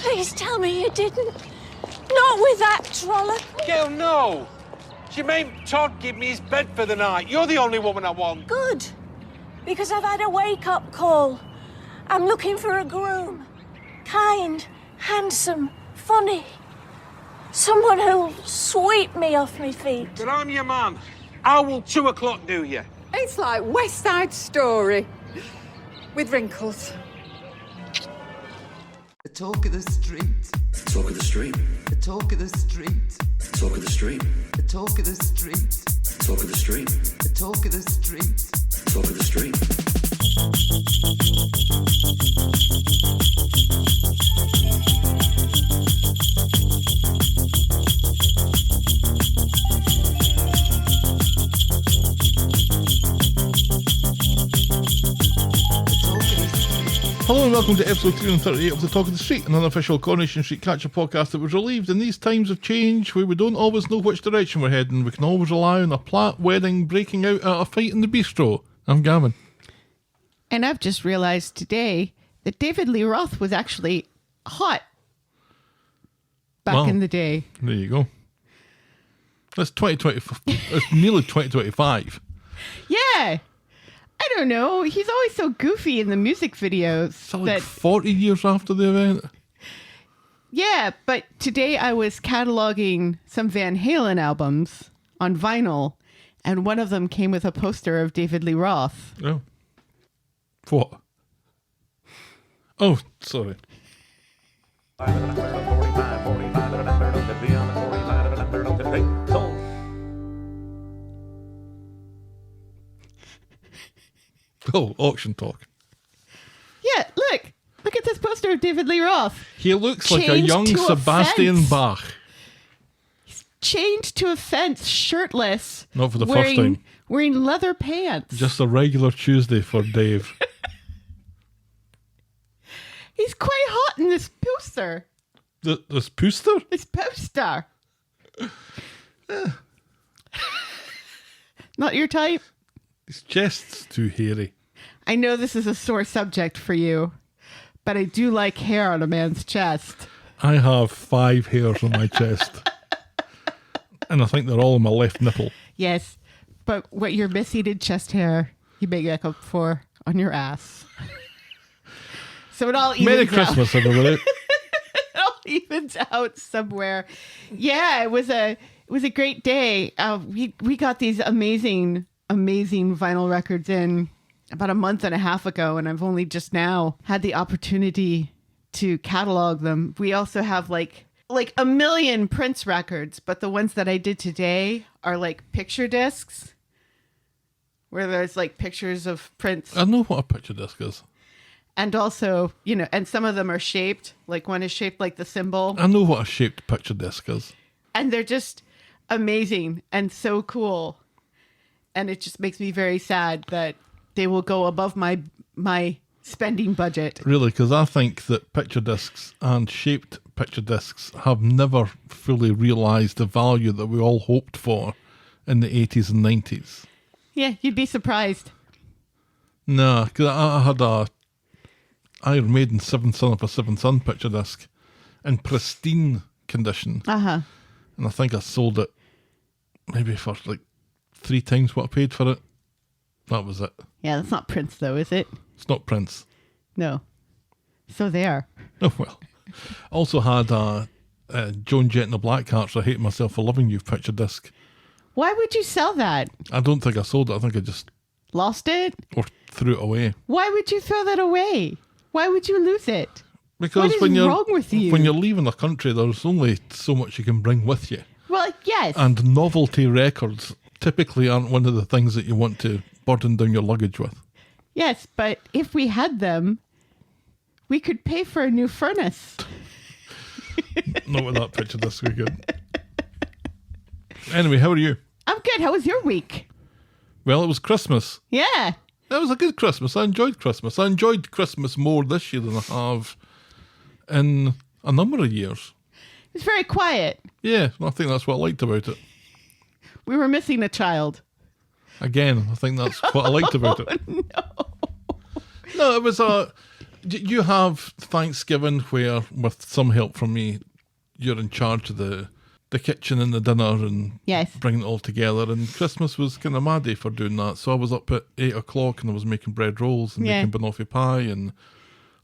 Please tell me you didn't. Not with that trollop. Gail, no. She made Todd give me his bed for the night. You're the only woman I want. Good. Because I've had a wake-up call. I'm looking for a groom. Kind, handsome, funny. Someone who'll sweep me off my feet. But I'm your man. How will 2 o'clock do you? It's like West Side Story with Wrinkles. The talk of the street. Talk of the street. The talk of the street. Talk of the street. The talk of the street. Talk of the street. The talk of the street. Talk of the street. Hello and welcome to episode 338 of The Talk of the Street, an unofficial Coronation Street catch-up podcast that was relieved in these times of change where we don't always know which direction we're heading. We can always rely on a plot wedding breaking out at a fight in the Bistro. I'm Gavin. And I've just realized today that David Lee Roth was actually hot back in the day. There you go. That's 2020. It's nearly 2025. Yeah. I don't know. He's always so goofy in the music videos. So like 40 years after the event. Yeah, but today I was cataloging some Van Halen albums on vinyl, and one of them came with a poster of David Lee Roth. Oh. What? Oh, sorry. Oh, auction talk. Yeah, look at this poster of David Lee Roth. He looks like a young Sebastian Bach. He's chained to a fence, shirtless. Not for the first time. Wearing leather pants. Just a regular Tuesday for Dave. He's quite hot in this poster. This poster? This poster. Not your type? His chest's too hairy. I know this is a sore subject for you, but I do like hair on a man's chest. I have 5 hairs on my chest. And I think they're all on my left nipple. Yes, but what your missing chest hair, you make up for on your ass. So it all evens Merry Christmas, everybody. It all evens out somewhere. Yeah, it was a great day. We got these amazing vinyl records in about a month and a half ago, and I've only just now had the opportunity to catalog them. We also have like a million Prince records, but the ones that I did today are like picture discs where there's like pictures of Prince. I know what a picture disc is. And also, and some of them are shaped, like one is shaped like the symbol. I know what a shaped picture disc is. And they're just amazing and so cool. And it just makes me very sad that they will go above my spending budget. Really, because I think that picture discs and shaped picture discs have never fully realised the value that we all hoped for in the 80s and 90s. Yeah, you'd be surprised. No, because I had a Iron Maiden 7th Son of a 7th Son picture disc in pristine condition. Uh-huh. And I think I sold it maybe for like 3 times what I paid for it. That was it. Yeah, that's not Prince though, is it? It's not Prince. No. So there. Oh, well. Also had a Joan Jett and the Blackhearts, I Hate Myself for Loving You picture disc. Why would you sell that? I don't think I sold it. I think I just... Lost it? Or threw it away. Why would you throw that away? Why would you lose it? Because what is wrong with you? When you're leaving a country, there's only so much you can bring with you. Well, yes. And novelty records typically aren't one of the things that you want to burden down your luggage with. Yes, but if we had them, we could pay for a new furnace. Not with that picture disc we could. Anyway, how are you? I'm good. How was your week? Well, it was Christmas. Yeah. It was a good Christmas. I enjoyed Christmas. I enjoyed Christmas more this year than I have in a number of years. It's very quiet. Yeah, I think that's what I liked about it. We were missing a child. Again, I think that's what I liked about it. No. No, it was You have Thanksgiving where, with some help from me, you're in charge of the kitchen and the dinner and Yes. bringing it all together. And Christmas was kind of my day for doing that. So I was up at 8 o'clock and I was making bread rolls and Yeah. making banoffee pie and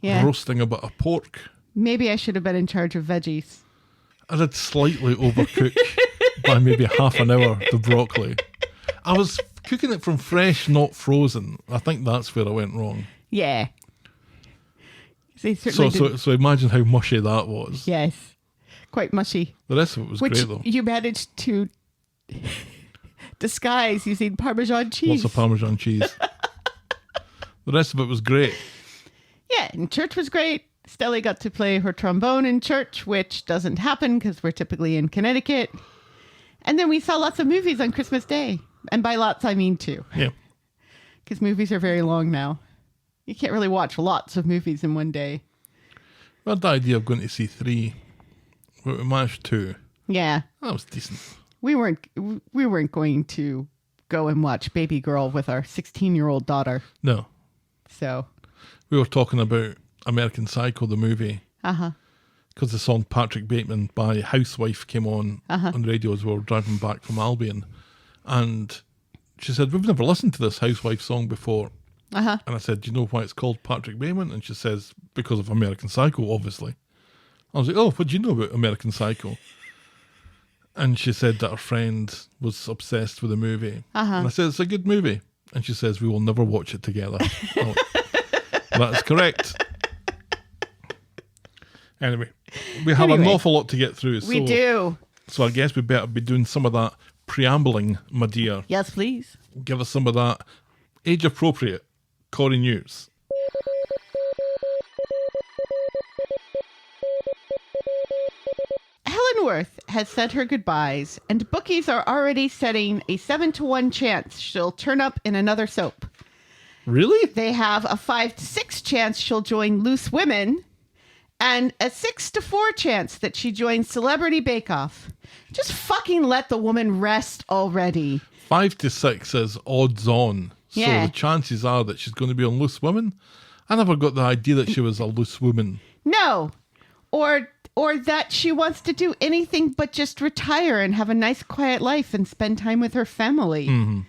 Yeah. roasting a bit of pork. Maybe I should have been in charge of veggies. I did slightly overcook by maybe half an hour the broccoli. I was cooking it from fresh, not frozen. I think that's where I went wrong. Yeah. They certainly did. So imagine how mushy that was. Yes. Quite mushy. The rest of it was Which great though. you managed to disguise using Parmesan cheese. Lots of Parmesan cheese. The rest of it was great. Yeah, and church was great. Stelly got to play her trombone in church, which doesn't happen because we're typically in Connecticut. And then we saw lots of movies on Christmas Day. And by lots, I mean 2. Yeah. Because movies are very long now. You can't really watch lots of movies in one day. We had the idea of going to see 3. But we managed 2. Yeah. That was decent. We weren't going to go and watch Baby Girl with our 16-year-old daughter. No. So. We were talking about American Psycho, the movie. Uh-huh. Because the song Patrick Bateman by Housewife came on the radio as we were driving back from Albion. And she said, we've never listened to this Housewife song before. Uh-huh. And I said, do you know why it's called Patrick Bateman? And she says, because of American Psycho, obviously. I was like, oh, what do you know about American Psycho? And she said that her friend was obsessed with the movie. And I said, it's a good movie. And she says, we will never watch it together. Oh, that's correct. Anyway, we have an awful lot to get through. We do. So I guess we better be doing some of that preambling, my dear. Yes, please. Give us some of that age-appropriate Corrie news. Helen Worth has said her goodbyes, and bookies are already setting a 7-to-1 chance she'll turn up in another soap. Really? They have a 5-to-6 chance she'll join Loose Women, and a 6-to-4 chance that she joins Celebrity Bake Off. Just fucking let the woman rest already. 5 to 6 is odds on. So Yeah. the chances are that she's going to be on Loose Women. I never got the idea that she was a loose woman. No. Or that she wants to do anything but just retire and have a nice quiet life and spend time with her family. Mm-hmm.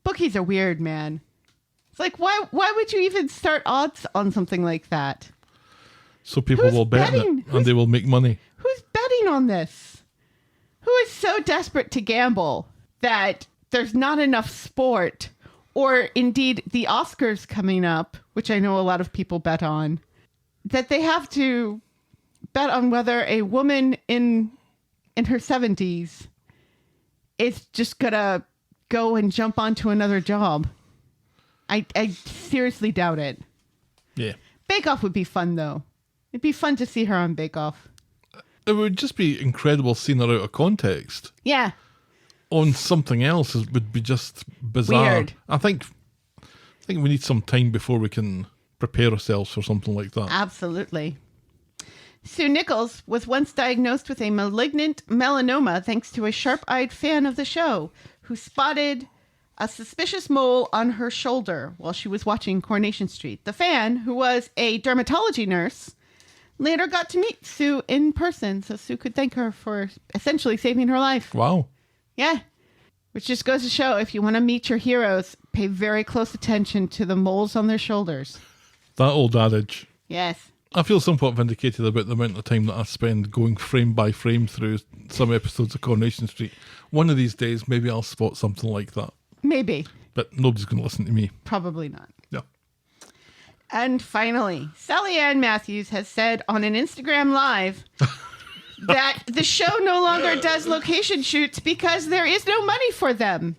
Bookies are weird, man. It's like, why would you even start odds on something like that? So people Who's will bet on betting? it and they will make money. Who's betting on this? Who is so desperate to gamble that there's not enough sport, or indeed the Oscars coming up, which I know a lot of people bet on, that they have to bet on whether a woman in her 70s is just gonna go and jump onto another job? I seriously doubt it. Yeah. Bake Off would be fun, though. It'd be fun to see her on Bake Off. It would just be incredible seeing her out of context. Yeah. On something else would be just bizarre. Weird. I think we need some time before we can prepare ourselves for something like that. Absolutely. Sue Nichols was once diagnosed with a malignant melanoma thanks to a sharp-eyed fan of the show who spotted a suspicious mole on her shoulder while she was watching Coronation Street. The fan, who was a dermatology nurse, later got to meet Sue in person, so Sue could thank her for essentially saving her life. Wow. Yeah. Which just goes to show, if you want to meet your heroes, pay very close attention to the moles on their shoulders. That old adage. Yes. I feel somewhat vindicated about the amount of time that I spend going frame by frame through some episodes of Coronation Street. One of these days, maybe I'll spot something like that. Maybe. But nobody's going to listen to me. Probably not. No. And finally, Sally Ann Matthews has said on an Instagram Live that the show no longer does location shoots because there is no money for them.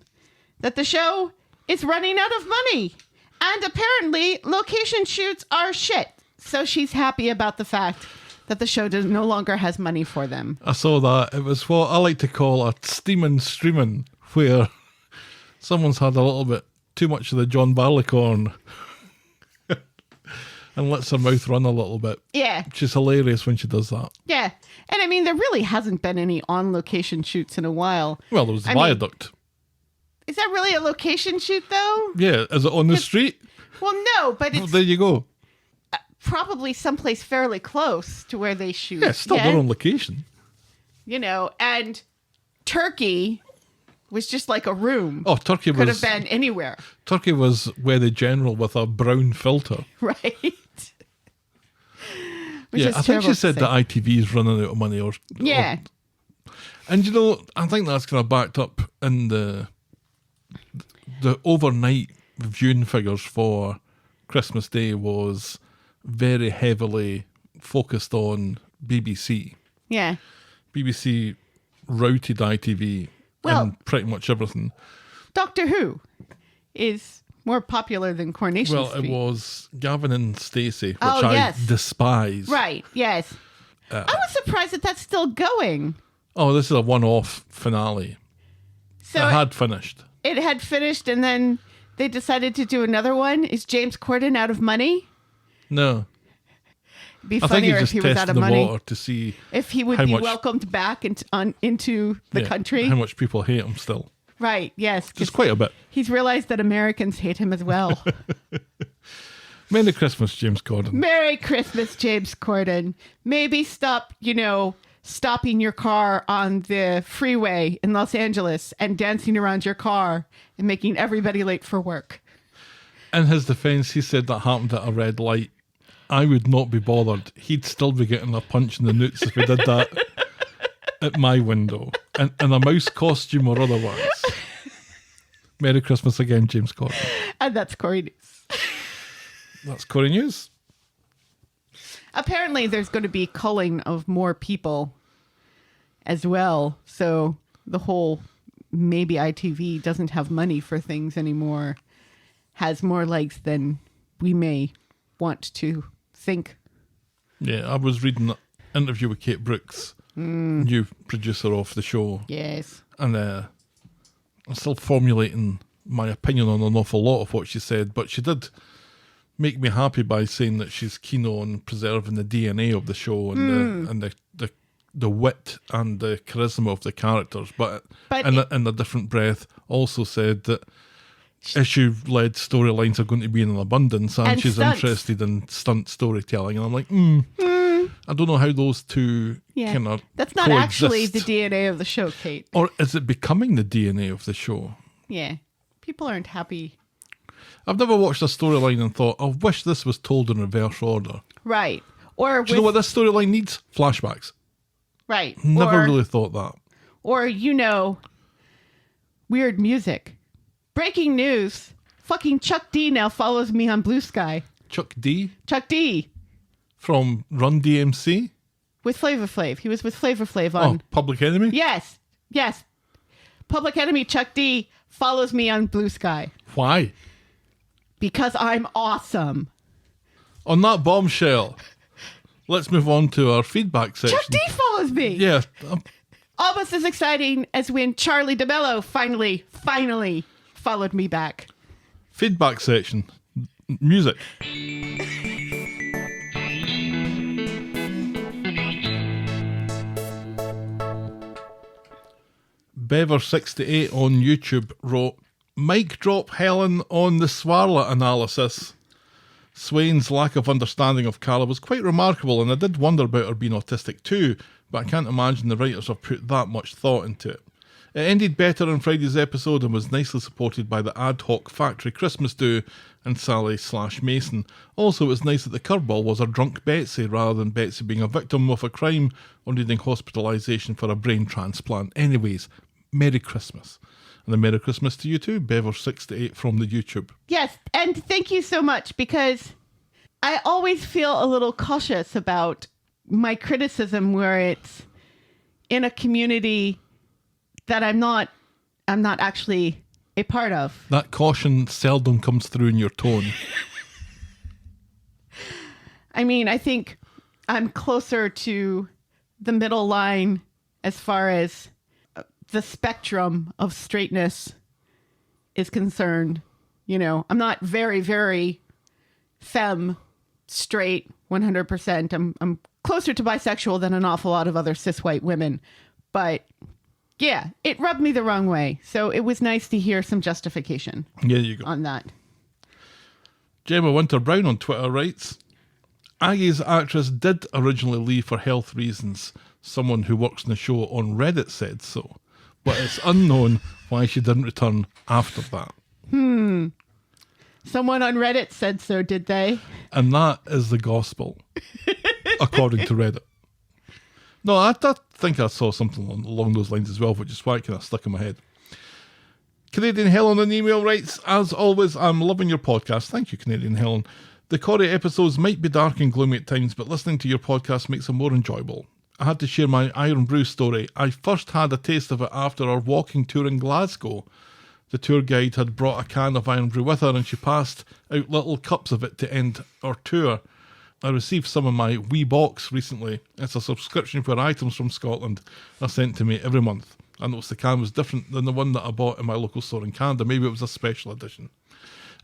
That the show is running out of money. And apparently, location shoots are shit. So she's happy about the fact that the show no longer has money for them. I saw that. It was what I like to call a steaming streaming, where someone's had a little bit too much of the John Barleycorn and lets her mouth run a little bit. Yeah. She's hilarious when she does that. Yeah. And I mean, there really hasn't been any on-location shoots in a while. Well, there was the viaduct. Is that really a location shoot, though? Yeah, is it on the street? Well, no, but Well, it's... there you go. probably someplace fairly close to where they shoot. Yeah, it's still their own location. You know, and Turkey was just like a room. Oh, Turkey Could was... have been anywhere. Turkey was where the general with a brown filter. Right. Yeah, I think she said that ITV is running out of money. Yeah. And you know, I think that's kind of backed up in the overnight viewing figures for Christmas Day was very heavily focused on BBC. Yeah. BBC routed ITV and pretty much everything. Doctor Who is more popular than Coronation Street. Well, it was Gavin and Stacey, which Oh, yes. I despise. Right, yes. I was surprised that that's still going. Oh, this is a one-off finale. So it had finished. It had finished, and then they decided to do another one. Is James Corden out of money? No. It'd be I think funnier he's if he just was out testing of the money. water to see If he would how be much- welcomed back into the country. how much people hate him still. Right, yes. 'cause Just quite a bit. He's realized that Americans hate him as well. Merry Christmas, James Corden. Merry Christmas, James Corden. Maybe stop, stopping your car on the freeway in Los Angeles and dancing around your car and making everybody late for work. In his defence, he said that happened at a red light. I would not be bothered. He'd still be getting a punch in the nuts if he did that at my window, in a mouse costume or otherwise. Merry Christmas again, James Corden. And that's Corrie News. That's Corrie News. Apparently, there's going to be culling of more people as well. So the whole maybe ITV doesn't have money for things anymore has more legs than we may want to think. Yeah, I was reading an interview with Kate Brooks, new producer of the show. Yes. And I'm still formulating my opinion on an awful lot of what she said, but she did make me happy by saying that she's keen on preserving the DNA of the show and the wit and the charisma of the characters, but in a different breath also said that issue-led storylines are going to be in abundance, and she's stunts. interested in stunt storytelling. And I'm like, I don't know how those two kind of That's not actually the DNA of the show, Kate. Or is it becoming the DNA of the show? Yeah. People aren't happy. I've never watched a storyline and thought, I wish this was told in reverse order. Right. Or Do you know what this storyline needs? Flashbacks. Right. Never really thought that. Or, weird music. Breaking news. Fucking Chuck D now follows me on Blue Sky. Chuck D? Chuck D. From Run DMC? With Flavor Flav. He was with Flavor Flav on... Oh, Public Enemy? Yes. Public Enemy Chuck D follows me on Blue Sky. Why? Because I'm awesome. On that bombshell, let's move on to our feedback section. Chuck D follows me. Yeah. Almost as exciting as when Charlie DeMello finally followed me back. Feedback section. Music. Bever68 on YouTube wrote, "Mic drop Helen on the Swarla analysis. Swain's lack of understanding of Carla was quite remarkable, and I did wonder about her being autistic too, but I can't imagine the writers have put that much thought into it. It ended better in Friday's episode and was nicely supported by the ad hoc factory Christmas do and Sally/Mason. Also, it was nice that the curveball was a drunk Betsy rather than Betsy being a victim of a crime or needing hospitalisation for a brain transplant. Anyways, Merry Christmas." And a Merry Christmas to you too, Bever68 from the YouTube. Yes, and thank you so much, because I always feel a little cautious about my criticism where it's in a community that I'm not actually a part of. That caution seldom comes through in your tone. I mean, I think I'm closer to the middle line as far as the spectrum of straightness is concerned. I'm not very, very femme straight 100%. I'm closer to bisexual than an awful lot of other cis white women. But yeah, it rubbed me the wrong way. So it was nice to hear some justification Yeah, you go. on that. Gemma Winter Brown on Twitter writes, Aggie's actress did originally leave for health reasons. Someone who works in the show on Reddit said so. But it's unknown why she didn't return after that. Someone on Reddit said so, did they? And that is the gospel, according to Reddit. No, I think I saw something along those lines as well, which is why it kind of stuck in my head. Canadian Helen on email writes, as always, I'm loving your podcast. Thank you, Canadian Helen. The Corrie episodes might be dark and gloomy at times, but listening to your podcast makes them more enjoyable. I had to share my Iron Brew story. I first had a taste of it after our walking tour in Glasgow. The tour guide had brought a can of Iron Brew with her and she passed out little cups of it to end our tour. I received some in my wee box recently. It's a subscription for items from Scotland are sent to me every month. I noticed the can was different than the one that I bought in my local store in Canada. Maybe it was a special edition.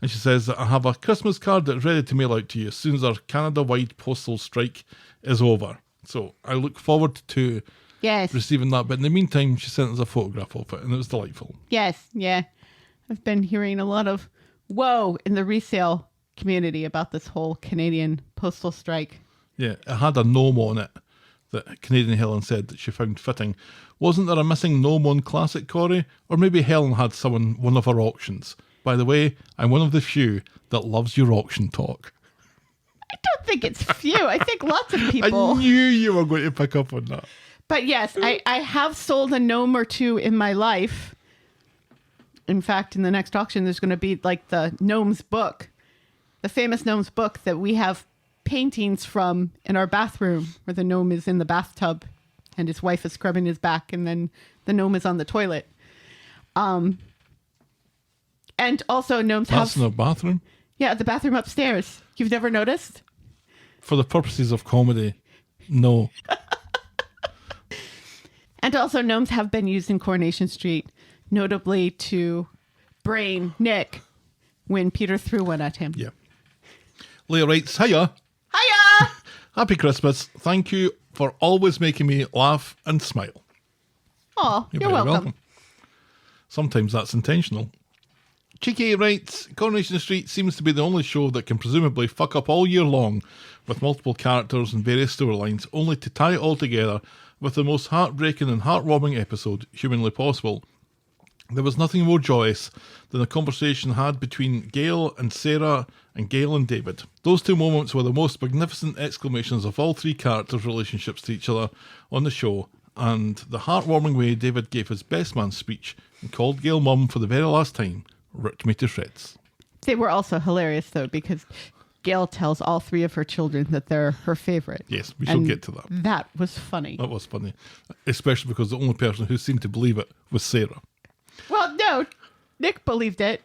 And she says that I have a Christmas card that's ready to mail out to you as soon as our Canada-wide postal strike is over. So I look forward to receiving that. But in the meantime, she sent us a photograph of it and it was delightful. Yes, yeah. I've been hearing a lot of woe in the resale community about this whole Canadian postal strike. Yeah, it had a gnome on it that Canadian Helen said that she found fitting. Wasn't there a missing gnome on Classic Corrie? Or maybe Helen had some in one of her auctions. By the way, I'm one of the few that loves your auction talk. I don't think it's few. I think lots of people. I knew you were going to pick up on that. But yes, I have sold a gnome or two in my life. In fact, in the next auction, there's going to be like the gnome's book, the famous gnome's book that we have paintings from in our bathroom where the gnome is in the bathtub and his wife is scrubbing his back and then the gnome is on the toilet. And also gnomes That's in the bathroom? Yeah, the bathroom upstairs. You've never noticed? For the purposes of comedy, no. And also gnomes have been used in Coronation Street, notably to brain Nick when Peter threw one at him. Yeah. Leah writes, hiya. Hiya! Happy Christmas. Thank you for always making me laugh and smile. Oh, you're very welcome. Sometimes that's intentional. Cheeky writes, Coronation Street seems to be the only show that can presumably fuck up all year long with multiple characters and various storylines, only to tie it all together with the most heartbreaking and heartwarming episode humanly possible. There was nothing more joyous than the conversation had between Gail and Sarah and Gail and David. Those two moments were the most magnificent exclamations of all three characters' relationships to each other on the show, and the heartwarming way David gave his best man speech and called Gail mum for the very last time ripped me to shreds. They were also hilarious, though, because Gail tells all three of her children that they're her favourite. Yes, we shall get to that. That was funny. That was funny. Especially because the only person who seemed to believe it was Sarah. Well, no, Nick believed it.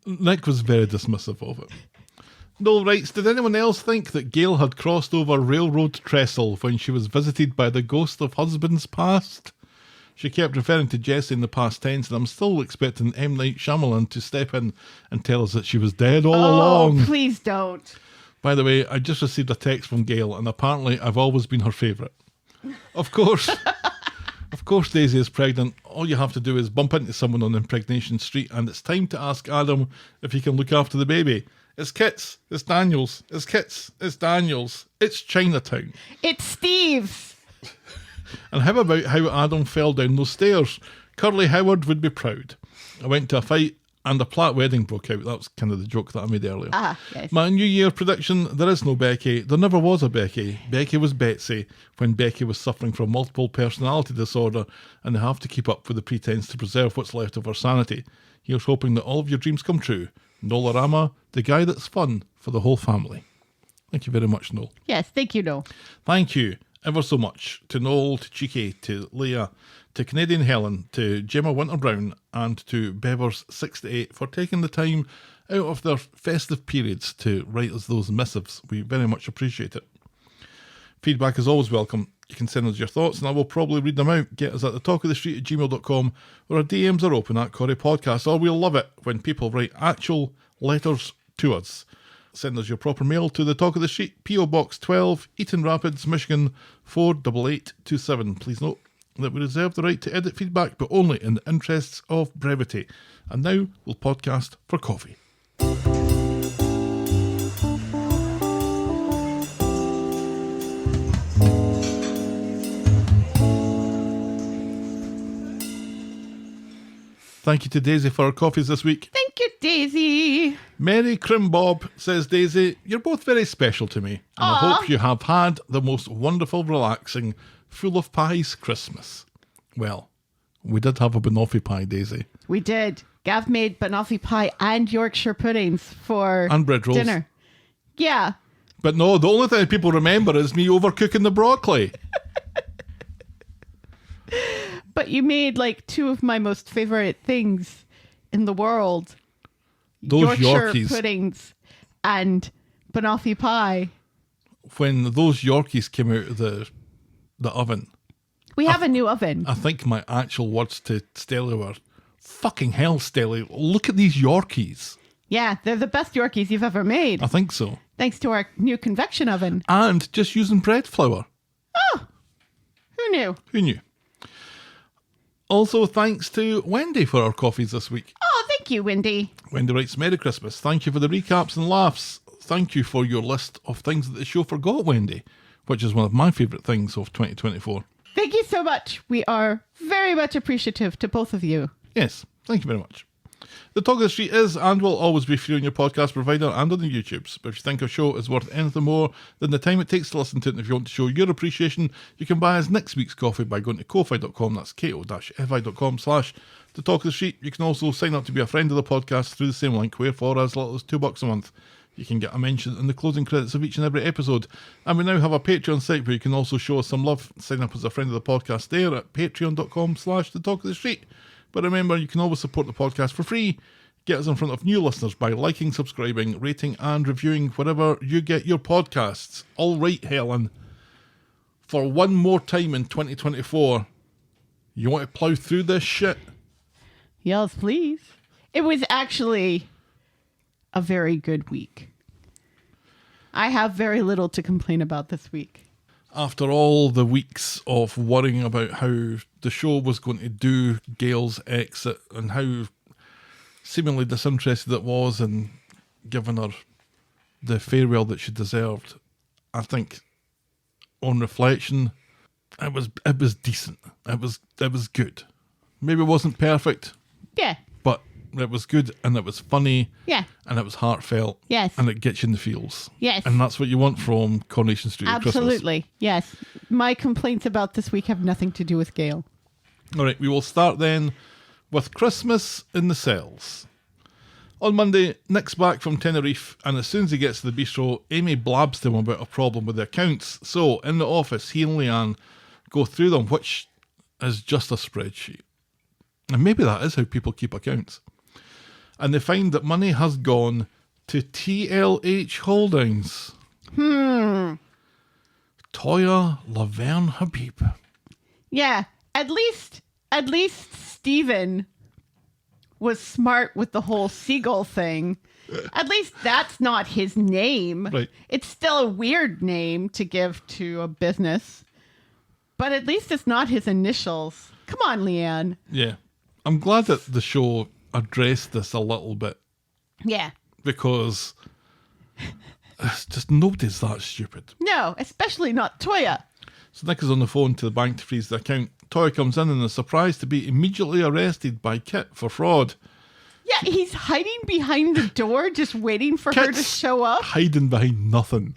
Nick was very dismissive of it. Noel writes, did anyone else think that Gail had crossed over railroad trestle when she was visited by the ghost of husbands past? She kept referring to Jesse in the past tense, and I'm still expecting M. Night Shyamalan to step in and tell us that she was dead all along. Please don't. By the way, I just received a text from Gail, and apparently I've always been her favourite. Of course, Daisy is pregnant. All you have to do is bump into someone on Impregnation Street, and it's time to ask Adam if he can look after the baby. It's Kits, it's Daniels, it's Kits, it's Daniels, it's Chinatown. It's Steve's. And how about how Adam fell down those stairs? Curly Howard would be proud. I went to a fight and a Platt wedding broke out. That was kind of the joke that I made earlier. Yes. My New Year prediction, there is no Becky. There never was a Becky. Becky was Betsy when Becky was suffering from multiple personality disorder and they have to keep up with the pretense to preserve what's left of her sanity. Here's hoping that all of your dreams come true. Nolarama, the guy that's fun for the whole family. Thank you very much, Noel. Yes, thank you, Noel. Thank you ever so much to Noel, to Cheeky, to Leah, to Canadian Helen, to Gemma Winter-Brown, and to Bevers68 for taking the time out of their festive periods to write us those missives. We very much appreciate it. Feedback is always welcome. You can send us your thoughts and I will probably read them out. Get us at thetalkofthestreet@gmail.com, or our DMs are open at Corrie Podcast, or we'll love it when people write actual letters to us. Send us your proper mail to the Talk of the Street, P.O. Box 12, Eaton Rapids, Michigan 48827. Please note that we reserve the right to edit feedback, but only in the interests of brevity. And now we'll podcast for coffee. Thank you to Daisy for our coffees this week. Thank you, Daisy. Mary Crimbob says, Daisy, you're both very special to me, and I hope you have had the most wonderful, relaxing, full of pies Christmas. Well, we did have a banoffee pie, Daisy. We did. Gav made banoffee pie and Yorkshire puddings for And bread rolls. dinner. Yeah. But no, the only thing people remember is me overcooking the broccoli. But you made like two of my most favorite things in the world. Those Yorkshire Yorkies. puddings and banoffee pie. When those Yorkies came out of the oven, We have a new oven. I think my actual words to Stella were, fucking hell, Stella, look at these Yorkies. Yeah, they're the best Yorkies you've ever made. I think so. Thanks to our new convection oven. And just using bread flour. Who knew? Who knew? Also, thanks to Wendy for our coffees this week. Oh, thank you, Wendy. Wendy writes, Merry Christmas. Thank you for the recaps and laughs. Thank you for your list of things that the show forgot, Wendy, which is one of my favourite things of 2024. Thank you so much. We are very much appreciative to both of you. Yes, thank you very much. The Talk of the Street is and will always be free on your podcast provider and on the YouTubes. But if you think a show is worth anything more than the time it takes to listen to it, and if you want to show your appreciation, you can buy us next week's coffee by going to ko-fi.com. That's ko-fi.com/The Talk of the Street. You can also sign up to be a friend of the podcast through the same link, where for as little as $2 a month, you can get a mention in the closing credits of each and every episode. And we now have a Patreon site where you can also show us some love. Sign up as a friend of the podcast there at patreon.com/The Talk of the Street. But remember, you can always support the podcast for free. Get us in front of new listeners by liking, subscribing, rating and reviewing wherever you get your podcasts. All right, Helen. For one more time in 2024, you want to plough through this shit? Yes, please. It was actually a very good week. I have very little to complain about this week. After all the weeks of worrying about how the show was going to do Gail's exit and how seemingly disinterested it was in giving her the farewell that she deserved, I think on reflection, it was decent. It was good. Maybe it wasn't perfect. Yeah. But it was good and it was funny. Yeah. And it was heartfelt. Yes. And it gets you in the feels. Yes. And that's what you want from Coronation Street at Christmas. Absolutely. Yes. My complaints about this week have nothing to do with Gail. All right, we will start then with Christmas in the cells. On Monday, Nick's back from Tenerife, and as soon as he gets to the bistro, Amy blabs to him about a problem with the accounts. So, in the office, he and Leanne go through them, which is just a spreadsheet. And maybe that is how people keep accounts. And they find that money has gone to TLH Holdings. Toya Laverne Habib. Yeah. At least Stephen was smart with the whole seagull thing. At least that's not his name. Right. It's still a weird name to give to a business. But at least it's not his initials. Come on, Leanne. Yeah. I'm glad that the show addressed this a little bit. Yeah. Because it's just nobody's that stupid. No, especially not Toya. So Nick is on the phone to the bank to freeze the account. Toya comes in and is surprised to be immediately arrested by Kit for fraud. Yeah, he's hiding behind the door just waiting for her to Kit's show up. hiding behind nothing.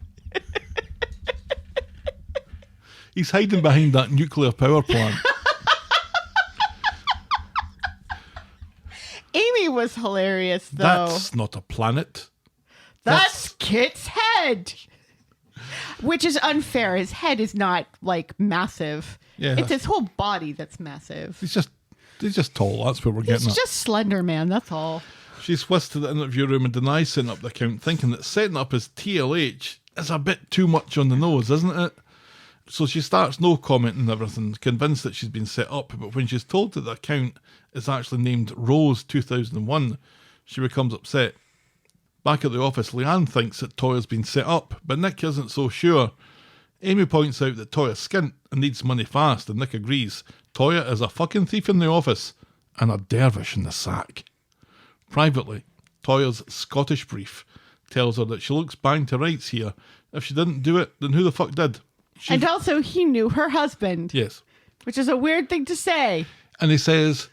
He's hiding behind that nuclear power plant. Amy was hilarious, though. That's not a planet. That's Kit's head. Which is unfair. His head is not, like, massive. Yeah. It's his whole body that's massive. He's just tall. That's where we're He's getting at. just Slender Man, that's all. She's whisked to the interview room and denies setting up the account, thinking that setting up as TLH is a bit too much on the nose, isn't it? So she starts no comment and everything, convinced that she's been set up, but when she's told that the account is actually named Rose 2001, she becomes upset. Back at the office, Leanne thinks that Toya's been set up, but Nick isn't so sure. Amy points out that Toya's skint and needs money fast, and Nick agrees. Toya is a fucking thief in the office and a dervish in the sack. Privately, Toya's Scottish brief tells her that she looks bang to rights here. If she didn't do it, then who the fuck did? And also, he knew her husband. Yes. Which is a weird thing to say. And he says,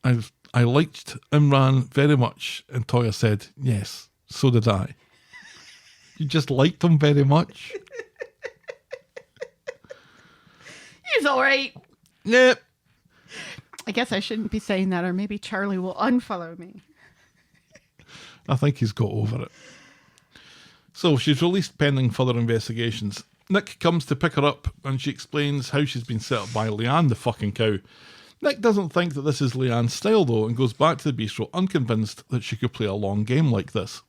I've I liked Imran very much. And Toya said, yes, so did I. You just liked him very much? He's all right. Yep. I guess I shouldn't be saying that, or maybe Charlie will unfollow me. I think he's got over it. So she's released pending further investigations. Nick comes to pick her up and she explains how she's been set up by Leanne, the fucking cow. Nick doesn't think that this is Leanne's style though and goes back to the bistro unconvinced that she could play a long game like this.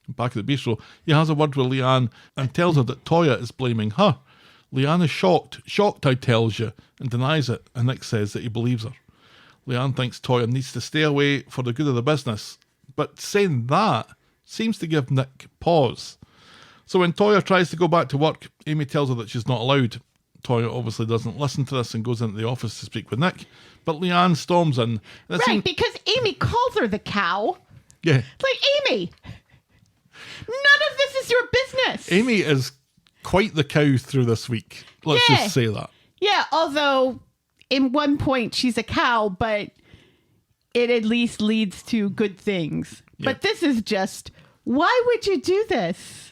Back at the bistro, he has a word with Leanne and tells her that Toya is blaming her. Leanne is shocked I tells you, and denies it, and Nick says that he believes her. Leanne thinks Toya needs to stay away for the good of the business, but saying that seems to give Nick pause. So when Toya tries to go back to work, Amy tells her that she's not allowed. Toya obviously doesn't listen to this and goes into the office to speak with Nick, but Leanne storms in. Right, because Amy calls her the cow. Yeah. It's like, Amy, none of this is your business. Amy is quite the cow through this week. Let's just say that. Yeah, although in one point she's a cow, but it at least leads to good things. Yeah. But this is just, why would you do this?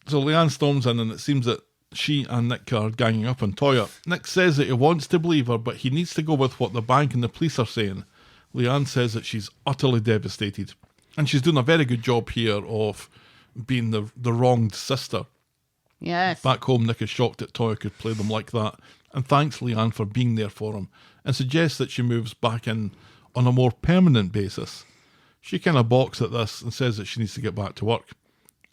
So Leanne storms in and it seems that she and Nick are ganging up on Toya. Nick says that he wants to believe her, but he needs to go with what the bank and the police are saying. Leanne says that she's utterly devastated. And she's doing a very good job here of being the wronged sister. Yes. Back home, Nick is shocked that Toya could play them like that and thanks Leanne for being there for him and suggests that she moves back in on a more permanent basis. She kind of balks at this and says that she needs to get back to work.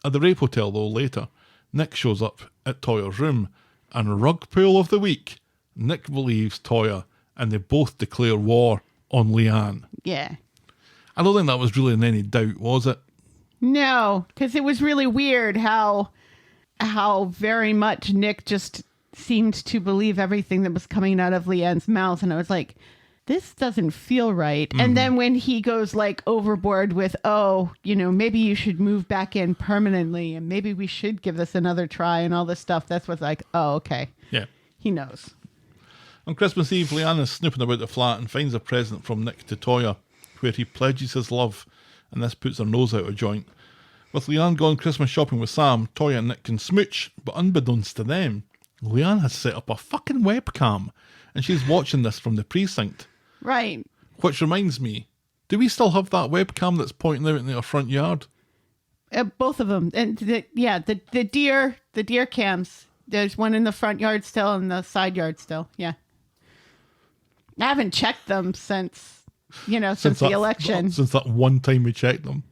At the rape hotel, though, later, Nick shows up at Toya's room and rug pull of the week. Nick believes Toya and they both declare war on Leanne. Yeah. I don't think that was really in any doubt, was it? No, because it was really weird how very much Nick just seemed to believe everything that was coming out of Leanne's mouth. And I was like, this doesn't feel right. Mm-hmm. And then when he goes like overboard with, oh, you know, maybe you should move back in permanently and maybe we should give this another try and all this stuff. That's what's like, oh, okay. Yeah. He knows. On Christmas Eve, Leanne is snooping about the flat and finds a present from Nick to Toya, where he pledges his love, and this puts her nose out of joint. With Leanne gone Christmas shopping with Sam, Toya and Nick can smooch, but unbeknownst to them, Leanne has set up a fucking webcam, and she's watching this from the precinct. Right. Which reminds me, do we still have that webcam that's pointing out in our front yard? Both of them. And the deer cams. There's one in the front yard still and the side yard still. Yeah. I haven't checked them since the election. Since that one time we checked them.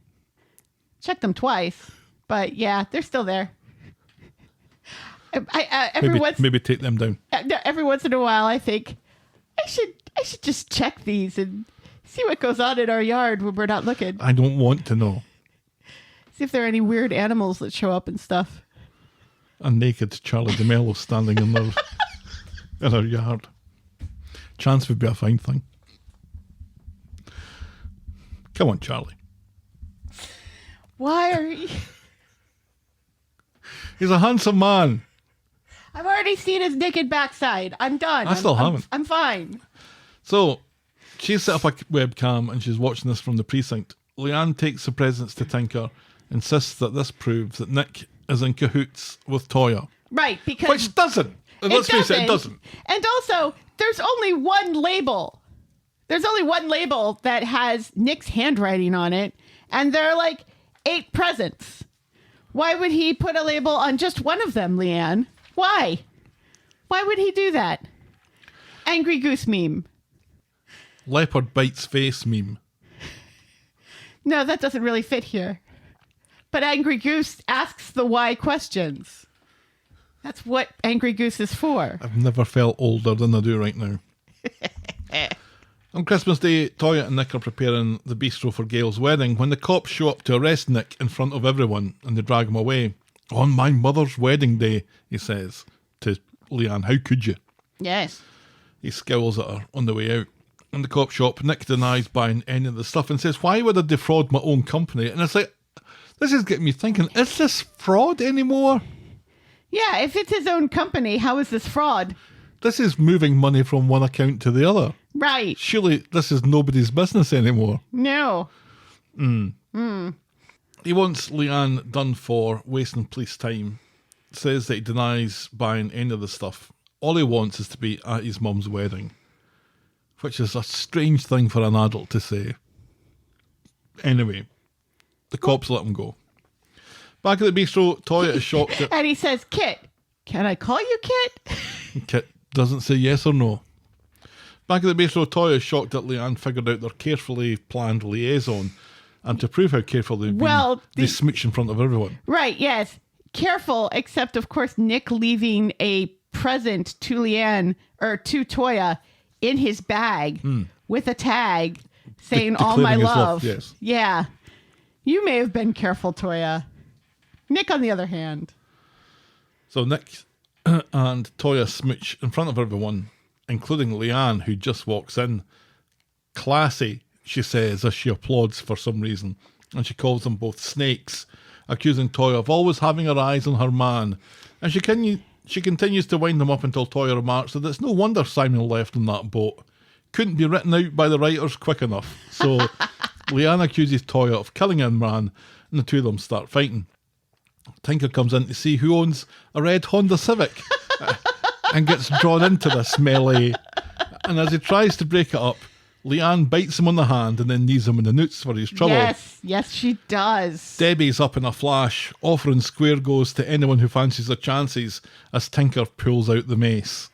Checked them twice, but yeah, they're still there. Maybe take them down. Every once in a while, I think I should just check these and see what goes on in our yard when we're not looking. I don't want to know. See if there are any weird animals that show up and stuff. A naked Charlie DeMello standing in our yard. Chance would be a fine thing. Come on, Charlie. Why are you... He's a handsome man. I've already seen his naked backside. I'm done. I still haven't. I'm fine. So, she's set up a webcam and she's watching this from the precinct. Leanne takes the presents to Tinker, insists that this proves that Nick is in cahoots with Toya. Right, because... Which doesn't. Let's face it, it doesn't. And also, there's only one label. There's only one label that has Nick's handwriting on it, and there are like 8 presents. Why would he put a label on just one of them, Leanne? Why? Why would he do that? Angry Goose meme. Leopard bites face meme. No, that doesn't really fit here. But Angry Goose asks the why questions. That's what Angry Goose is for. I've never felt older than I do right now. On Christmas Day, Toya and Nick are preparing the bistro for Gail's wedding when the cops show up to arrest Nick in front of everyone and they drag him away. On my mother's wedding day, he says to Leanne, how could you? Yes. He scowls at her on the way out. In the cop shop, Nick denies buying any of the stuff and says, why would I defraud my own company? And it's like, this is getting me thinking, is this fraud anymore? Yeah, if it's his own company, how is this fraud? This is moving money from one account to the other. Right. Surely this is nobody's business anymore. No. He wants Leanne done for wasting police time. Says that he denies buying any of the stuff. All he wants is to be at his mum's wedding. Which is a strange thing for an adult to say. Anyway, the cops let him go. Back at the bistro, Toya is shocked that And he says, Kit, can I call you Kit? Kit doesn't say yes or no. Back at the bistro, Toya is shocked that Leanne figured out their carefully planned liaison. And to prove how careful they've been, they smooch in front of everyone. Right, yes. Careful, except, of course, Nick leaving a present to Leanne, or to Toya, in his bag with a tag saying, all my declaring his love. yes. Yeah. You may have been careful, Toya. Nick, on the other hand. So Nick and Toya smooch in front of everyone, including Leanne, who just walks in. Classy, she says, as she applauds for some reason. And she calls them both snakes, accusing Toya of always having her eyes on her man. And she continues to wind them up until Toya remarks that it's no wonder Simon left on that boat. Couldn't be written out by the writers quick enough. So Leanne accuses Toya of killing Imran, and the two of them start fighting. Tinker comes in to see who owns a red Honda Civic and gets drawn into this melee. And as he tries to break it up, Leanne bites him on the hand and then knees him in the newts for his trouble. Yes, she does. Debbie's up in a flash, offering square goes to anyone who fancies their chances as Tinker pulls out the mace.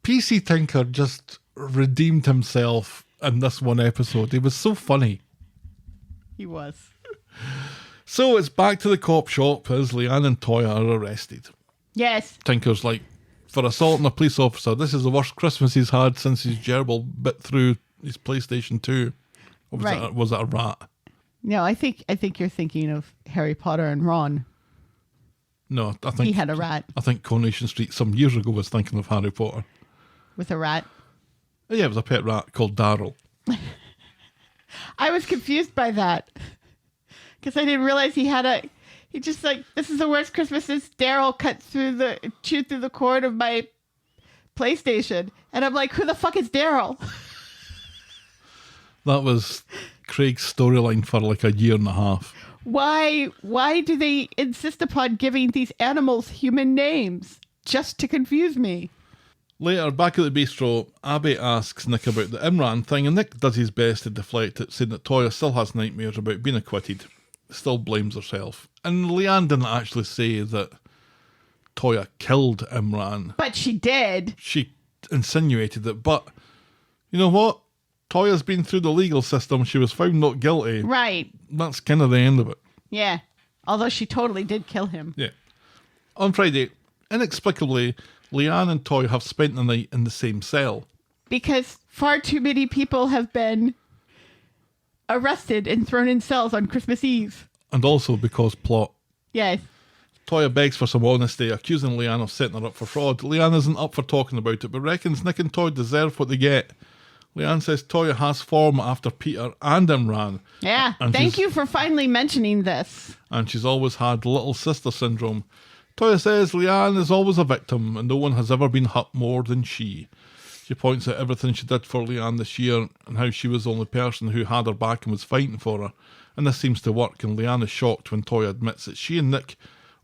PC Tinker just redeemed himself in this one episode. He was so funny. He was. So it's back to the cop shop as Leanne and Toya are arrested. Yes. Tinker's like, for assaulting a police officer, this is the worst Christmas he's had since his gerbil bit through his PlayStation 2. Or was that a rat? No, I think you're thinking of Harry Potter and Ron. No, I think He had a rat. I think Coronation Street some years ago was thinking of Harry Potter. With a rat. Yeah, it was a pet rat called Daryl. I was confused by that. Because I didn't realize he just like, this is the worst Christmas since Daryl chewed through the cord of my PlayStation. And I'm like, who the fuck is Daryl? That was Craig's storyline for like a year and a half. Why do they insist upon giving these animals human names? Just to confuse me. Later, back at the bistro, Abby asks Nick about the Imran thing, and Nick does his best to deflect it, saying that Toya still has nightmares about being acquitted, still blames herself. And Leanne didn't actually say that Toya killed Imran. But she did. She insinuated it, but you know what? Toya's been through the legal system. She was found not guilty. Right. That's kind of the end of it. Yeah. Although she totally did kill him. Yeah. On Friday, inexplicably, Leanne and Toya have spent the night in the same cell. Because far too many people have been arrested and thrown in cells on Christmas Eve. And also because plot. Yes. Toya begs for some honesty, accusing Leanne of setting her up for fraud. Leanne isn't up for talking about it, but reckons Nick and Toya deserve what they get. Leanne says Toya has form after Peter and Imran. Yeah. And Thank you for finally mentioning this. And she's always had little sister syndrome. Toya says Leanne is always a victim and no one has ever been hurt more than she. She points out everything she did for Leanne this year and how she was the only person who had her back and was fighting for her. And this seems to work, and Leanne is shocked when Toya admits that she and Nick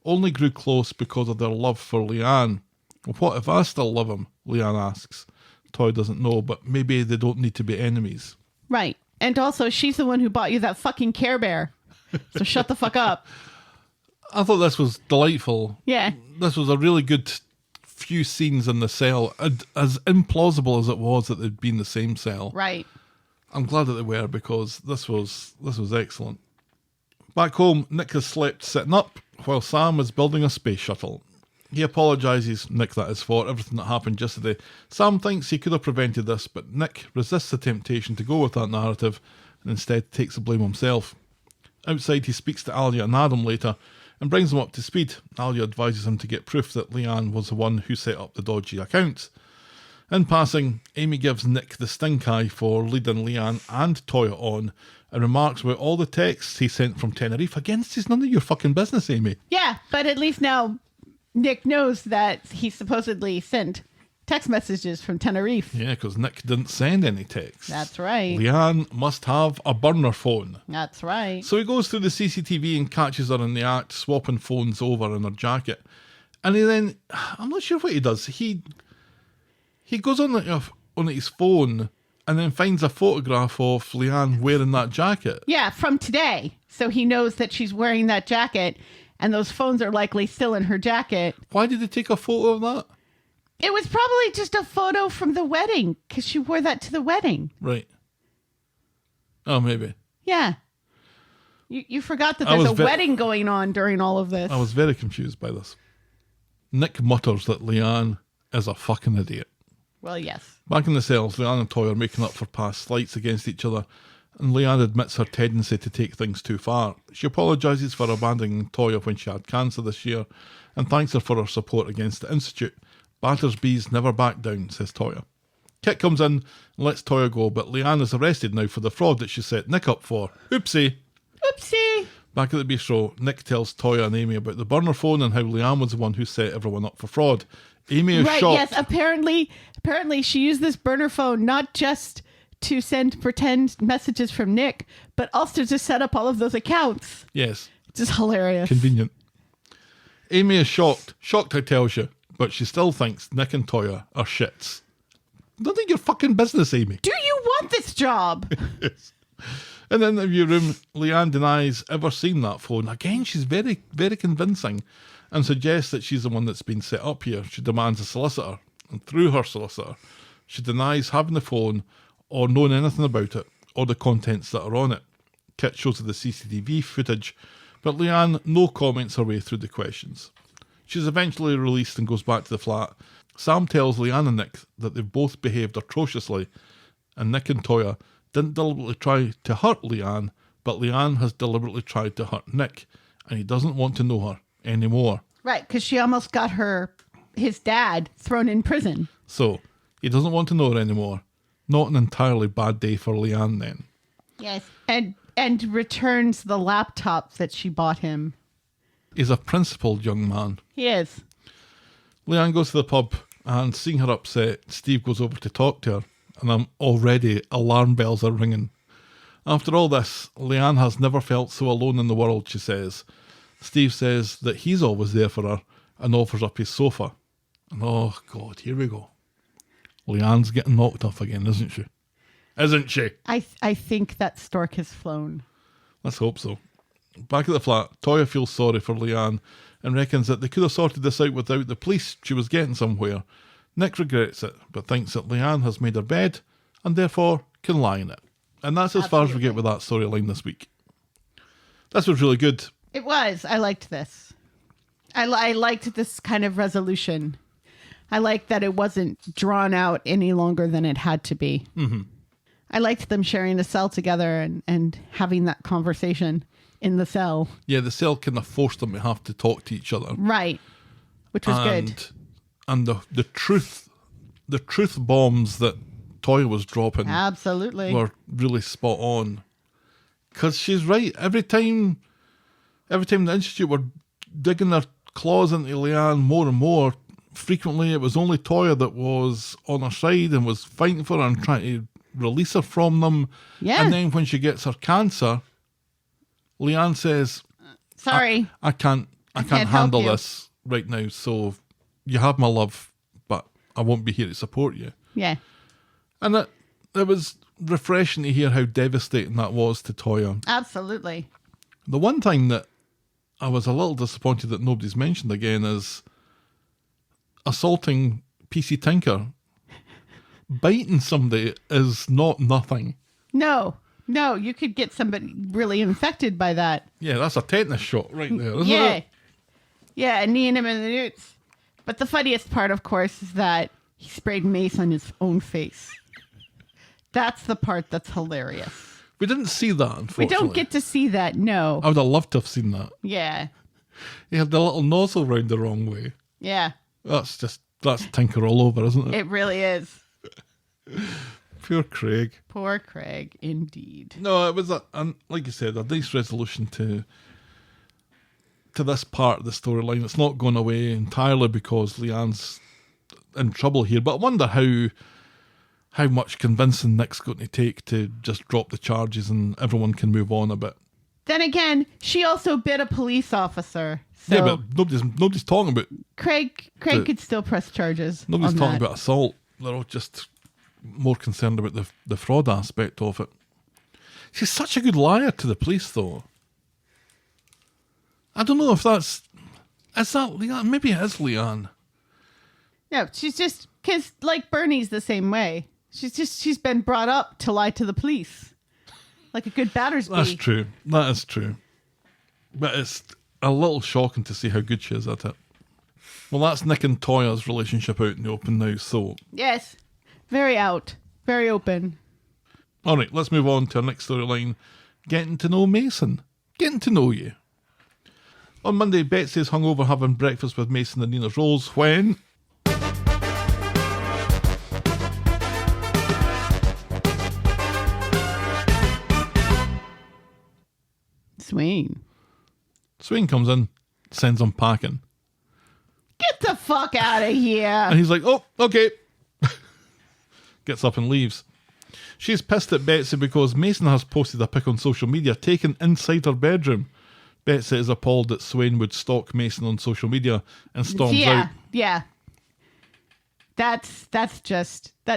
only grew close because of their love for Leanne. Well, what if I still love him? Leanne asks. Toya doesn't know, but maybe they don't need to be enemies. Right. And also, she's the one who bought you that fucking Care Bear. So shut the fuck up. I thought this was delightful. Yeah. This was a really good few scenes in the cell. As implausible as it was that they'd been in the same cell. Right. I'm glad that they were, because this was excellent. Back home, Nick has slept sitting up while Sam is building a space shuttle. He apologises, Nick that is, for everything that happened yesterday. Sam thinks he could have prevented this, but Nick resists the temptation to go with that narrative and instead takes the blame himself. Outside, he speaks to Alia and Adam later and brings them up to speed. Alia advises him to get proof that Leanne was the one who set up the dodgy accounts. In passing, Amy gives Nick the stink eye for leading Leanne and Toya on and remarks about all the texts he sent from Tenerife. Again, this is none of your fucking business, Amy. Yeah, but at least now Nick knows that he supposedly sent text messages from Tenerife. Yeah, because Nick didn't send any texts. That's right. Leanne must have a burner phone. That's right. So he goes through the CCTV and catches her in the act, swapping phones over in her jacket. And he then, I'm not sure what he does. He goes on his phone and then finds a photograph of Leanne wearing that jacket. Yeah, from today. So he knows that she's wearing that jacket, and those phones are likely still in her jacket. Why did he take a photo of that? It was probably just a photo from the wedding, because she wore that to the wedding. Right. Oh, maybe. Yeah. You forgot that there's a wedding going on during all of this. I was very confused by this. Nick mutters that Leanne is a fucking idiot. Well, yes. Back in the cells, Leanne and Toy are making up for past slights against each other, and Leanne admits her tendency to take things too far. She apologises for abandoning Toya when she had cancer this year, and thanks her for her support against the Institute. Battersby's never back down, says Toya. Kit comes in and lets Toya go, but Leanne is arrested now for the fraud that she set Nick up for. Oopsie. Oopsie. Back at the bistro, Nick tells Toya and Amy about the burner phone and how Leanne was the one who set everyone up for fraud. Amy is shocked. Yes, apparently she used this burner phone not just to send pretend messages from Nick, but also to set up all of those accounts. Yes. It's just hilarious. Convenient. Amy is shocked. Shocked, I tells you. But she still thinks Nick and Toya are shits. None of your fucking business, Amy. Do you want this job? Yes. In the interview room, Leanne denies ever seeing that phone. Again, she's very, very convincing and suggests that she's the one that's been set up here. She demands a solicitor, and through her solicitor, she denies having the phone or knowing anything about it or the contents that are on it. Kit shows her the CCTV footage, but Leanne no comments her way through the questions. She's eventually released and goes back to the flat. Sam tells Leanne and Nick that they've both behaved atrociously, and Nick and Toya didn't deliberately try to hurt Leanne, but Leanne has deliberately tried to hurt Nick, and he doesn't want to know her anymore. Right, because she almost got his dad thrown in prison. So, he doesn't want to know her anymore. Not an entirely bad day for Leanne then. Yes. And returns the laptop that she bought him. He's a principled young man. He is. Leanne goes to the pub, and seeing her upset, Steve goes over to talk to her, and already alarm bells are ringing. After all this, Leanne has never felt so alone in the world, she says. Steve says that he's always there for her and offers up his sofa. And oh God, here we go. Leanne's getting knocked off again, isn't she? Isn't she? I think that stork has flown. Let's hope so. Back at the flat, Toya feels sorry for Leanne and reckons that they could have sorted this out without the police. She was getting somewhere. Nick regrets it, but thinks that Leanne has made her bed and therefore can lie in it. And that's as far as we get with that storyline this week. This was really good. It was. I liked this. I liked this kind of resolution. I liked that it wasn't drawn out any longer than it had to be. Mm-hmm. I liked them sharing a cell together and having that conversation in the cell. Yeah, the cell kind of forced them to have to talk to each other. Right. Which was good. And the truth bombs that Toya was dropping absolutely were really spot on. Because she's right. Every time the Institute were digging their claws into Leanne more and more, frequently it was only Toya that was on her side and was fighting for her and trying to release her from them. Yeah. And then when she gets her cancer, Leanne says, sorry, I can't handle this right now, so you have my love, but I won't be here to support you. Yeah. And it was refreshing to hear how devastating that was to Toya. Absolutely. The one thing that I was a little disappointed that nobody's mentioned again is assaulting PC Tinker. Biting somebody is not nothing. No, you could get somebody really infected by that. Yeah, that's a tetanus shot right there, isn't it? Yeah, kneeing him in the newts. But the funniest part, of course, is that he sprayed mace on his own face. That's the part that's hilarious. We didn't see that, unfortunately. We don't get to see that, no. I would have loved to have seen that. Yeah. He had the little nozzle round the wrong way. Yeah. That's Tinker all over, isn't it? It really is. Poor Craig. Poor Craig, indeed. No, it was, like you said, a nice resolution to this part of the storyline. It's not going away entirely because Leanne's in trouble here, but I wonder how much convincing Nick's going to take to just drop the charges and everyone can move on a bit. Then again, she also bit a police officer. So Yeah, but nobody's talking about... Craig could still press charges. Nobody's on talking that. about assault. They're all just more concerned about the fraud aspect of it. She's such a good liar to the police, though. I don't know if that's... Is that Leanne? Maybe it is Leanne. No, she's just... Because, like, Bernie's the same way. She's been brought up to lie to the police. Like a good Battersby. That's true. That is true. But it's a little shocking to see how good she is at it. Well, that's Nick and Toya's relationship out in the open now, so... Yes. Very out. Very open. All right, let's move on to our next storyline. Getting to know Mason. Getting to know you. On Monday, Betsy is hungover having breakfast with Mason and Nina's Rolls when... Swain comes in, sends him packing. Get the fuck out of here. And he's like, oh, okay. Gets up and leaves. She's pissed at Betsy because Mason has posted a pic on social media taken inside her bedroom. Betsy is appalled that Swain would stalk Mason on social media and storms out. Yeah. That's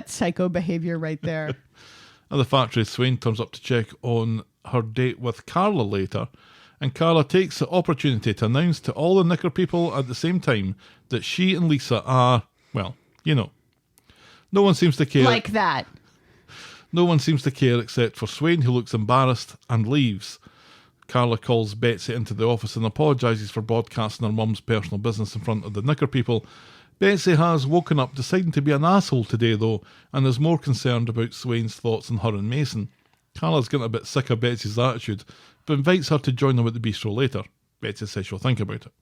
psycho behavior right there. At the factory, Swain turns up to check on her date with Carla later, and Carla takes the opportunity to announce to all the Knicker people at the same time that she and Lisa are, well, you know. No one seems to care. Like that. No one seems to care except for Swain, who looks embarrassed and leaves. Carla calls Betsy into the office and apologises for broadcasting her mum's personal business in front of the Knicker people. Betsy has woken up deciding to be an asshole today, though, and is more concerned about Swain's thoughts on her and Mason. Carla's getting a bit sick of Betsy's attitude, but invites her to join them at the bistro later. Betsy says she'll think about it.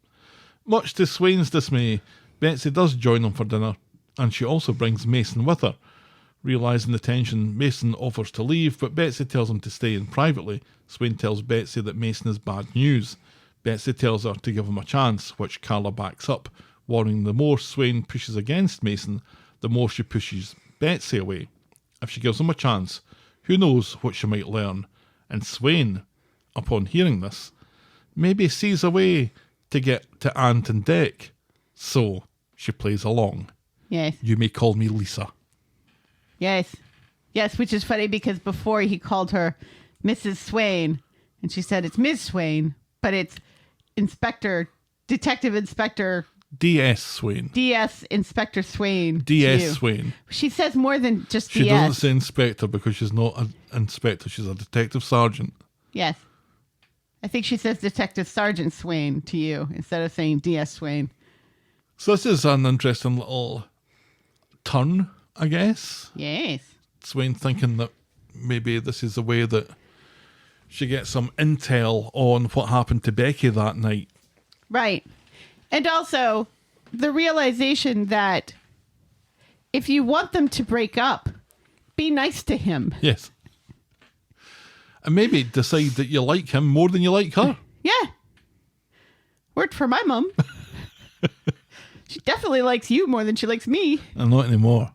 Much to Swain's dismay, Betsy does join them for dinner, and she also brings Mason with her. Realising the tension, Mason offers to leave, but Betsy tells him to stay in privately. Swain tells Betsy that Mason is bad news. Betsy tells her to give him a chance, which Carla backs up, warning the more Swain pushes against Mason, the more she pushes Betsy away. If she gives him a chance, who knows what she might learn. And Swain, upon hearing this, maybe sees a way to get to Ant and Dec. So she plays along. Yes. You may call me Lisa. Yes, which is funny because before he called her Mrs. Swain, and she said it's Ms. Swain, but it's Detective Inspector... D.S. Swain. D.S. Inspector Swain. D.S. Swain. She says more than just She D.S. doesn't say inspector because she's not an inspector, she's a detective sergeant. Yes. I think she says Detective Sergeant Swain to you instead of saying D.S. Swain. So this is an interesting little turn, I guess. Yes. Swain thinking that maybe this is the way that she gets some intel on what happened to Becky that night. Right. And also the realization that if you want them to break up, be nice to him. Yes. And maybe decide that you like him more than you like her. Yeah. Worked for my mum. She definitely likes you more than she likes me. And not anymore.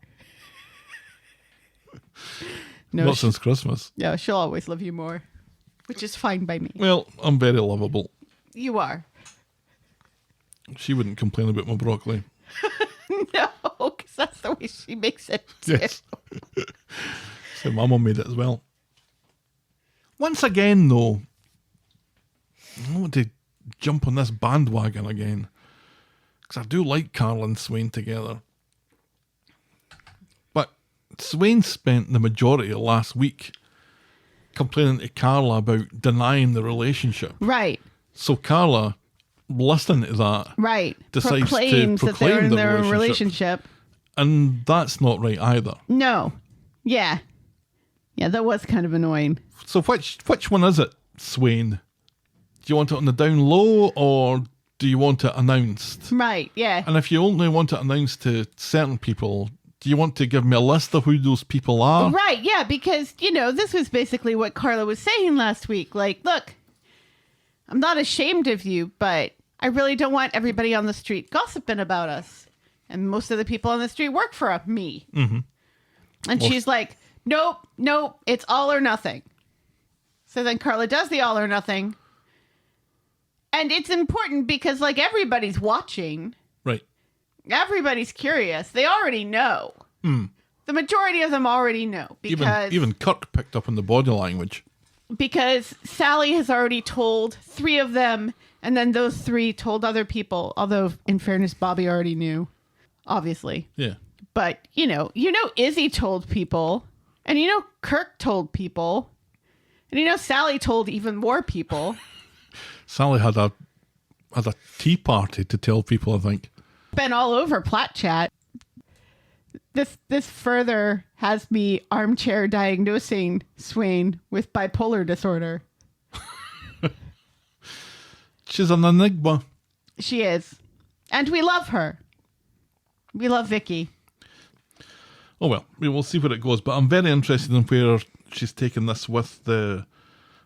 No, Not since Christmas. Yeah, she'll always love you more, which is fine by me. Well, I'm very lovable. You are. She wouldn't complain about my broccoli. No, because that's the way she makes it. Yes. So my mum made it as well. Once again, though, I want to jump on this bandwagon again. Because I do like Carla and Swain together. But Swain spent the majority of last week complaining to Carla about denying the relationship. Right. So Carla, listening to that, Right. decides Proclaims to that they're proclaim in the their relationship. relationship. And that's not right either. No. Yeah. Yeah, that was kind of annoying. So which one is it, Swain? Do you want it on the down low or do you want it announced? Right, yeah. And if you only want it announced to certain people, Do you want to give me a list of who those people are? Right, yeah, because, this was basically what Carla was saying last week. Like, look, I'm not ashamed of you, but I really don't want everybody on the street gossiping about us. And most of the people on the street work for me. Mm-hmm. And she's like, nope, it's all or nothing. So then Carla does the all or nothing. And it's important because, like, everybody's watching. Right. Everybody's curious. They already know. The majority of them already know. Because Even Kirk picked up on the body language. Because Sally has already told 3 of them, and then those 3 told other people. Although, in fairness, Bobby already knew, obviously. Yeah. But, Izzy told people, and Kirk told people, and Sally told even more people. Sally had a tea party to tell people, I think. Been all over Plat Chat. This further has me armchair diagnosing Swain with bipolar disorder. She's an enigma. She is. And we love her. We love Vicky. Oh well, we will see where it goes. But I'm very interested in where she's taken this with the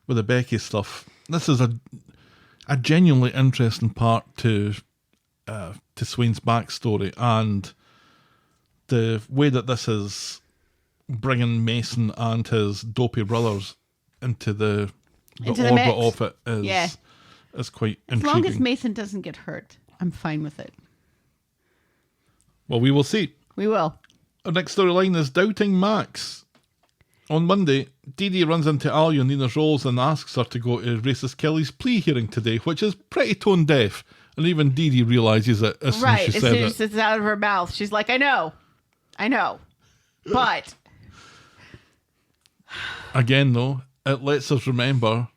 Becky stuff. This is a genuinely interesting part to Swain's backstory, and the way that this is bringing Mason and his dopey brothers into the orbit mix. of it is quite intriguing. As long as Mason doesn't get hurt, I'm fine with it. Well, we will see. We will. Our next storyline is Doubting Max. On Monday, Dee Dee runs into Alia in Nina's roles and asks her to go to Racist Kelly's plea hearing today, which is pretty tone deaf. And even Dee Dee realises it as soon as she said it. Right, as soon as it's out of her mouth. She's like, I know. But... Again, though, it lets us remember,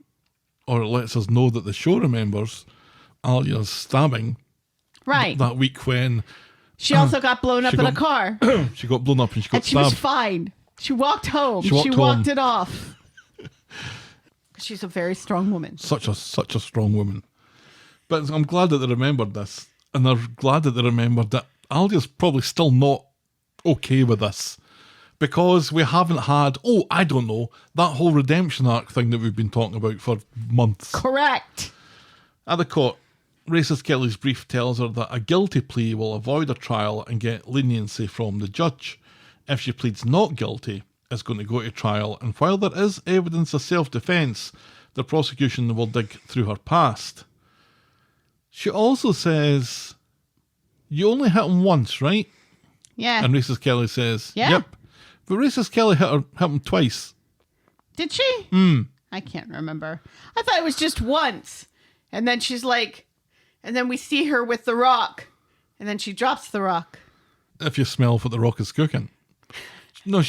or it lets us know that the show remembers Alia's stabbing. Right. That week when... She also got blown up in a car. She got blown up and she got and she stabbed. was fine. She walked home. She walked it off. She's a very strong woman. Such a strong woman. But I'm glad that they remembered this. And they're glad that they remembered that Alia's probably still not okay with this. Because we haven't had, I don't know, that whole redemption arc thing that we've been talking about for months. Correct. At the court, Racist Kelly's brief tells her that a guilty plea will avoid a trial and get leniency from the judge. If she pleads not guilty, it's going to go to trial, and while there is evidence of self-defence, the prosecution will dig through her past. She also says, you only hit him once, right? Yeah. And Racist Kelly says, Yeah. Yep. But Racist Kelly hit him twice. Did she? I can't remember. I thought it was just once. And then she's like, and then we see her with the rock. And then she drops the rock. If you smell what the rock is cooking. No,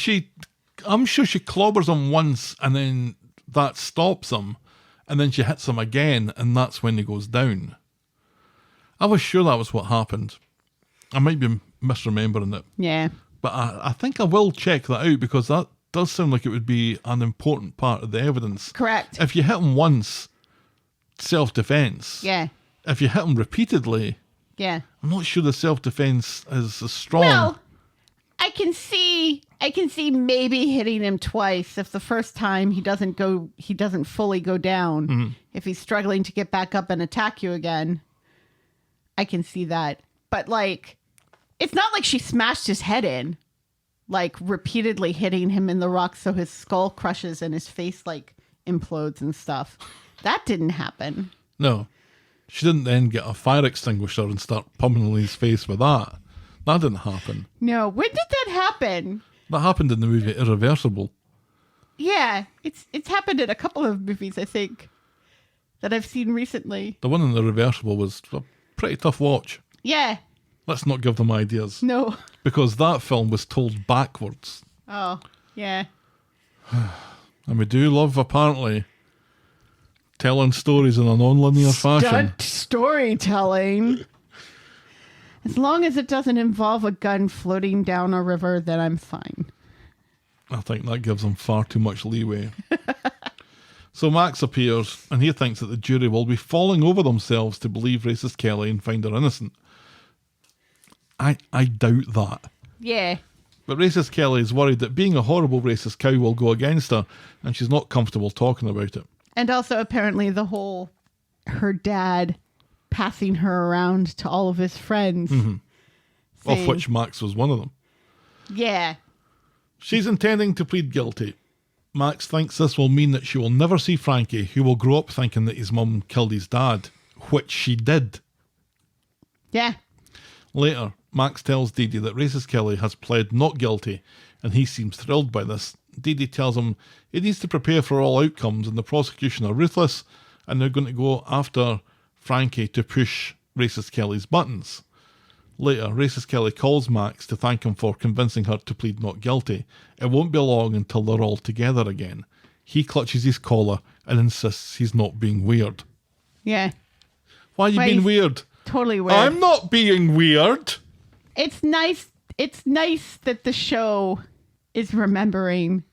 I'm sure she clobbers him once and then that stops him. And then she hits him again and that's when he goes down. I was sure that was what happened. I might be misremembering it. Yeah. But I think I will check that out because that does sound like it would be an important part of the evidence. Correct. If you hit him once, self-defence. Yeah. If you hit him repeatedly, Yeah. I'm not sure the self-defence is as strong. Well, I can see maybe hitting him twice if the first time he doesn't fully go down. Mm-hmm. If he's struggling to get back up and attack you again, I can see that. But like, it's not like she smashed his head in, like repeatedly hitting him in the rock so his skull crushes and his face like implodes and stuff. That didn't happen. No. She didn't then get a fire extinguisher and start pummeling his face with that. That didn't happen. No. When did that happen? That happened in the movie Irreversible. Yeah. It's happened in a couple of movies, I think, that I've seen recently. The one in Irreversible was a pretty tough watch. Yeah. Let's not give them ideas. No. Because that film was told backwards. Oh, yeah. And we do love, apparently, telling stories in a non-linear fashion. Stunt storytelling. As long as it doesn't involve a gun floating down a river, then I'm fine. I think that gives them far too much leeway. So Max appears, and he thinks that the jury will be falling over themselves to believe Racist Kelly and find her innocent. I doubt that. Yeah. But racist Kelly is worried that being a horrible racist cow will go against her, and she's not comfortable talking about it. And also apparently the whole her dad passing her around to all of his friends. Of saying- which Max was one of them. Yeah. She's intending to plead guilty. Max thinks this will mean that she will never see Frankie, who will grow up thinking that his mum killed his dad, which she did. Yeah. Later, Max tells Dee Dee that racist Kelly has pled not guilty, and he seems thrilled by this. Dee Dee tells him he needs to prepare for all outcomes, and the prosecution are ruthless, and they're going to go after Frankie to push racist Kelly's buttons. Later, racist Kelly calls Max to thank him for convincing her to plead not guilty. It won't be long until they're all together again. He clutches his collar and insists he's not being weird. Yeah. Why are you Why being he's weird? Totally weird. I'm not being weird. It's nice that the show is remembering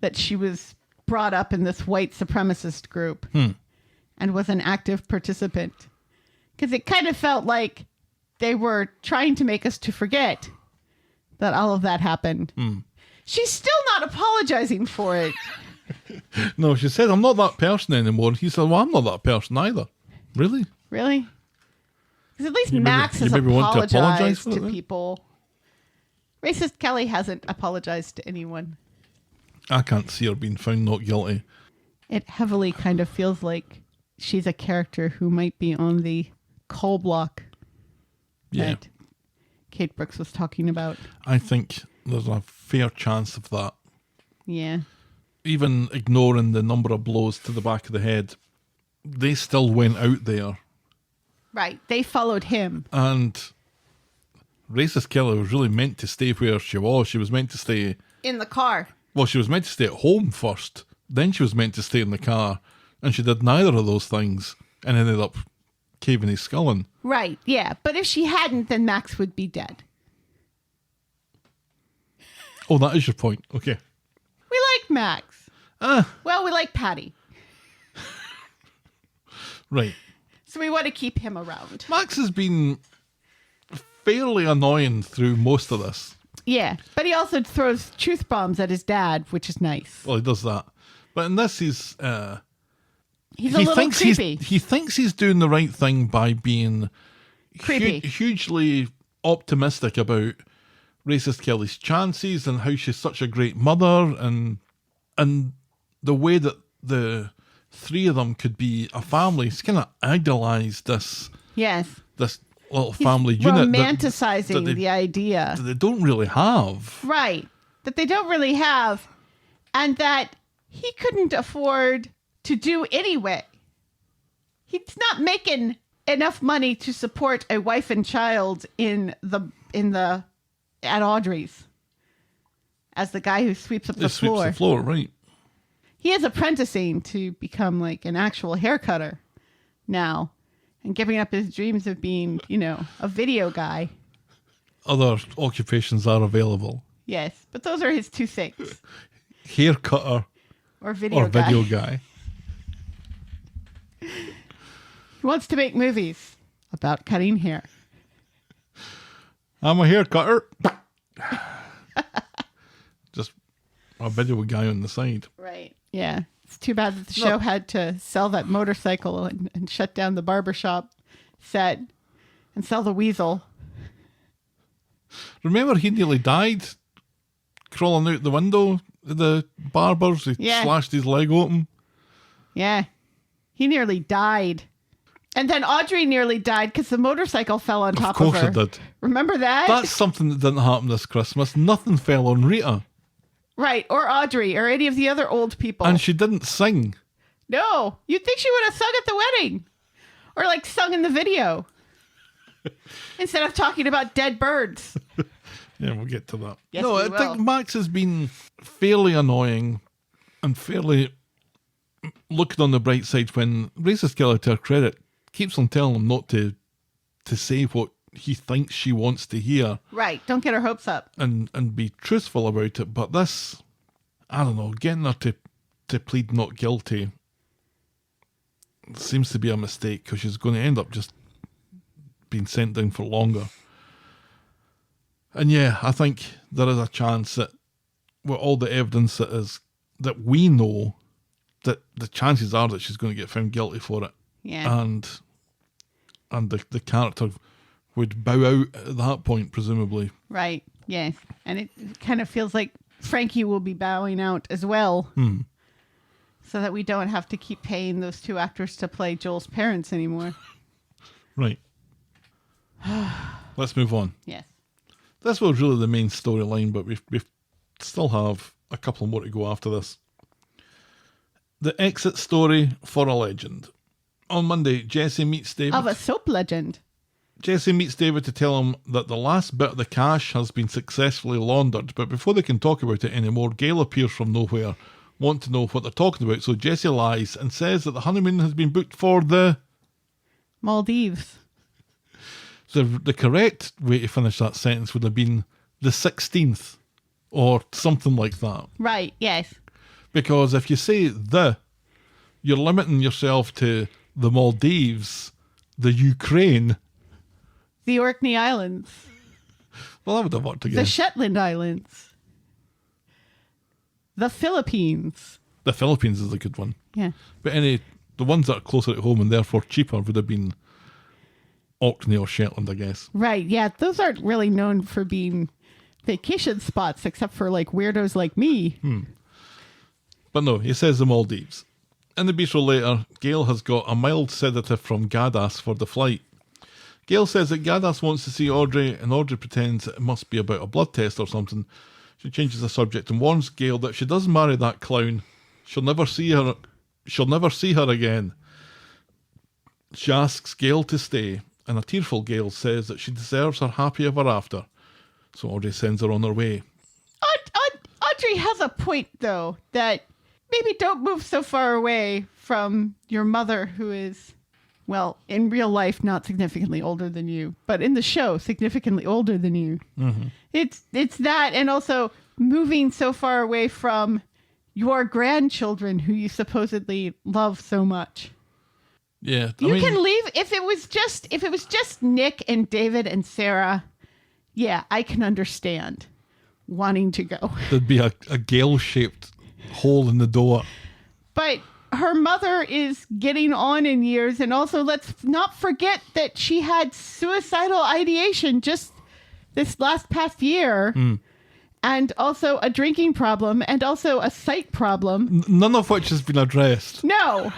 that she was brought up in this white supremacist group and was an active participant. Because it kind of felt like they were trying to make us to forget that all of that happened. She's still not apologizing for it. No, she said, I'm not that person anymore. He said, well, I'm not that person either. Really? Really? Because at least You Max maybe has want to apologize apologized for to it then? people. Racist Kelly hasn't apologized to anyone. I can't see her being found not guilty. It heavily kind of feels like she's a character who might be on the call block Yeah. that Kate Brooks was talking about. I think there's a fair chance of that. Yeah. Even ignoring the number of blows to the back of the head, they still went out there. Right. They followed him. And racist Kelly was really meant to stay where she was. She was meant to stay... In the car. Well, she was meant to stay at home first. Then she was meant to stay in the car. And she did neither of those things and ended up caving his skull in. Right. Yeah. But if she hadn't, then Max would be dead. Oh, that is your point. Okay. We like Max. Well, we like Patty. Right. So we want to keep him around. Max has been fairly annoying through most of this. Yeah. But he also throws truth bombs at his dad, which is nice. Well, he does that. But in this, he's a little creepy. he thinks he's doing the right thing by being Creepy. hugely optimistic about racist Kelly's chances and how she's such a great mother and the way that the three of them could be a family. He's kind of idolized this Yes. little family unit Romanticizing the idea. that they don't really have. Right. That they don't really have. And that he couldn't afford to do anyway. He's not making enough money to support a wife and child at Audrey's as the guy who sweeps up the Just sweeps floor. the floor, right? He is apprenticing to become like an actual hair cutter now and giving up his dreams of being, a video guy. Other occupations are available. Yes, but those are his two things. Hair cutter Or video or guy. video guy. He wants to make movies about cutting hair. I'm a hair cutter. Just a video guy on the side. Right. Yeah. It's too bad that the show had to sell that motorcycle and shut down the barbershop set and sell the weasel. Remember, he nearly died crawling out the window of the barber's. He Yeah. slashed his leg open. Yeah. He nearly died. And then Audrey nearly died because the motorcycle fell on top of her. Of course it did. Remember that? That's something that didn't happen this Christmas. Nothing fell on Rita. Right. Or Audrey or any of the other old people. And she didn't sing. No. You'd think she would have sung at the wedding. Or like sung in the video. Instead of talking about dead birds. Yeah, we'll get to that. Yes, no, we I will. think Max has been fairly annoying and fairly looking on the bright side when racist Kelly, to her credit, keeps on telling him not to say what he thinks she wants to hear Right. Don't get her hopes up. and be truthful about it. But this, I don't know, getting her to plead not guilty seems to be a mistake because she's going to end up just being sent down for longer. And yeah, I think there is a chance that with all the evidence that we know, that the chances are that she's going to get found guilty for it. Yeah. And the character would bow out at that point, presumably. Right. Yes. And it kind of feels like Frankie will be bowing out as well. So that we don't have to keep paying those two actors to play Joel's parents anymore. Right. Let's move on. Yes. This was really the main storyline, but we still have a couple more to go after this. The exit story for a legend. On Monday, Jesse meets David. Of a soap legend. Jesse meets David to tell him that the last bit of the cash has been successfully laundered, but before they can talk about it anymore, Gail appears from nowhere, want to know what they're talking about, so Jesse lies and says that the honeymoon has been booked for the Maldives. The correct way to finish that sentence would have been the 16th or something like that. Right, yes. Because if you say you're limiting yourself to the Maldives, the Ukraine. The Orkney Islands. Well, that would have worked again. The Shetland Islands. The Philippines. The Philippines is a good one. Yeah. But the ones that are closer to home and therefore cheaper would have been Orkney or Shetland, I guess. Right, yeah. Those aren't really known for being vacation spots, except for like weirdos like me. But no, he says the Maldives. In the bistro later, Gail has got a mild sedative from Gadas for the flight. Gail says that Gadas wants to see Audrey, and Audrey pretends it must be about a blood test or something. She changes the subject and warns Gail that if she does marry that clown, she'll never see her again. She asks Gail to stay, and a tearful Gail says that she deserves her happy ever after. So Audrey sends her on her way. Audrey has a point, though, that maybe don't move so far away from your mother, who is, well, in real life, not significantly older than you, but in the show, significantly older than you. Mm-hmm. It's that, and also moving so far away from your grandchildren, who you supposedly love so much. Yeah, you can leave if it was just Nick and David and Sarah. Yeah, I can understand wanting to go. There'd be a Gail-shaped hole in the door. But her mother is getting on in years, and also let's not forget that she had suicidal ideation just this past year, and also a drinking problem, and also a sight problem. None of which has been addressed. No.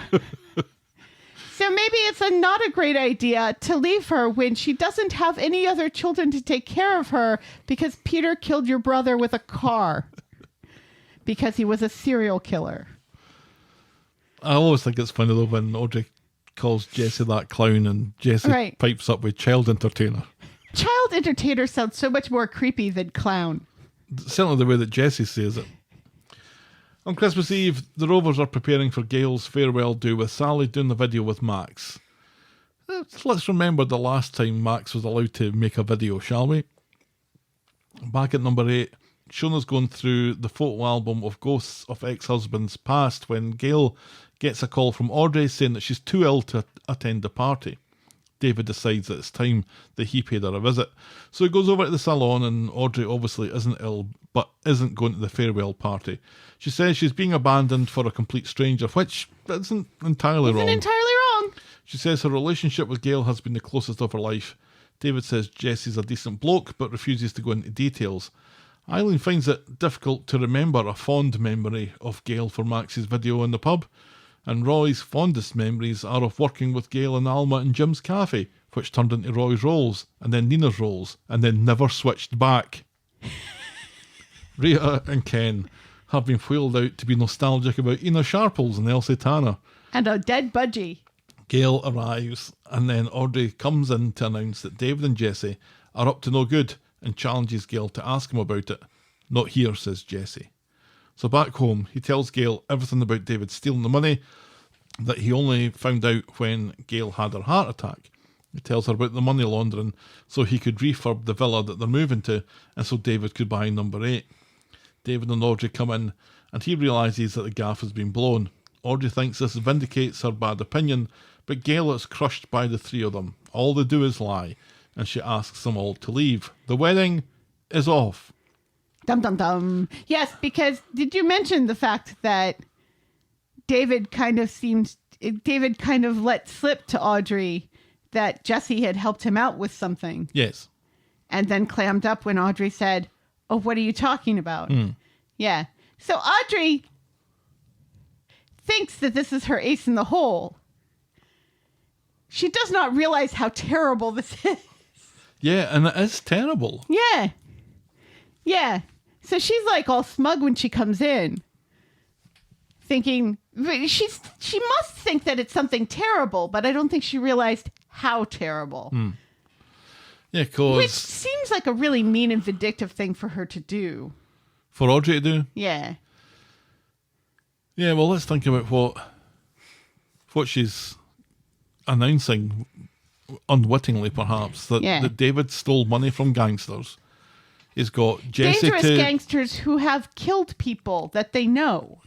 So maybe it's not a great idea to leave her when she doesn't have any other children to take care of her because Peter killed your brother with a car because he was a serial killer. I always think it's funny though when Audrey calls Jesse that clown and Jesse pipes up with child entertainer. Child entertainer sounds so much more creepy than clown. Certainly the way that Jesse says it. On Christmas Eve, the Rovers are preparing for Gail's farewell do with Sally doing the video with Max. Let's remember the last time Max was allowed to make a video, shall we? Back at number 8, Shona's going through the photo album of ghosts of ex-husbands past when Gail gets a call from Audrey saying that she's too ill to attend the party. David decides that it's time that he paid her a visit. So he goes over to the salon, and Audrey obviously isn't ill, but isn't going to the farewell party. She says she's being abandoned for a complete stranger, which isn't entirely wrong. She says her relationship with Gail has been the closest of her life. David says Jesse's a decent bloke, but refuses to go into details. Eileen finds it difficult to remember a fond memory of Gail for Max's video in the pub. And Roy's fondest memories are of working with Gail and Alma in Jim's cafe, which turned into Roy's roles, and then Nina's roles, and then never switched back. Rita and Ken have been wheeled out to be nostalgic about Ina Sharples and Elsie Tanner. And a dead budgie. Gail arrives, and then Audrey comes in to announce that David and Jesse are up to no good and challenges Gail to ask him about it. Not here, says Jesse. So back home, he tells Gail everything about David stealing the money that he only found out when Gail had her heart attack. He tells her about the money laundering so he could refurb the villa that they're moving to, and so David could buy number 8. David and Audrey come in, and he realises that the gaff has been blown. Audrey thinks this vindicates her bad opinion, but Gail is crushed by the three of them. All they do is lie, and she asks them all to leave. The wedding is off. Dum dum dum. Yes, because did you mention the fact that David kind of let slip to Audrey that Jesse had helped him out with something, Yes. and then clammed up when Audrey said, "Oh, what are you talking about?" Yeah. So Audrey thinks that this is her ace in the hole. She does not realize how terrible this is. Yeah, and it is terrible. Yeah. Yeah. So she's like all smug when she comes in, thinking she must think that it's something terrible, but I don't think she realized how terrible. Yeah, Which because seems like a really mean and vindictive thing for her to do. for Audrey to do. Yeah. Yeah, well, let's think about what she's announcing, unwittingly perhaps, that, Yeah. that David stole money from gangsters. He's got Jesse Dangerous to gangsters who have killed people that they know.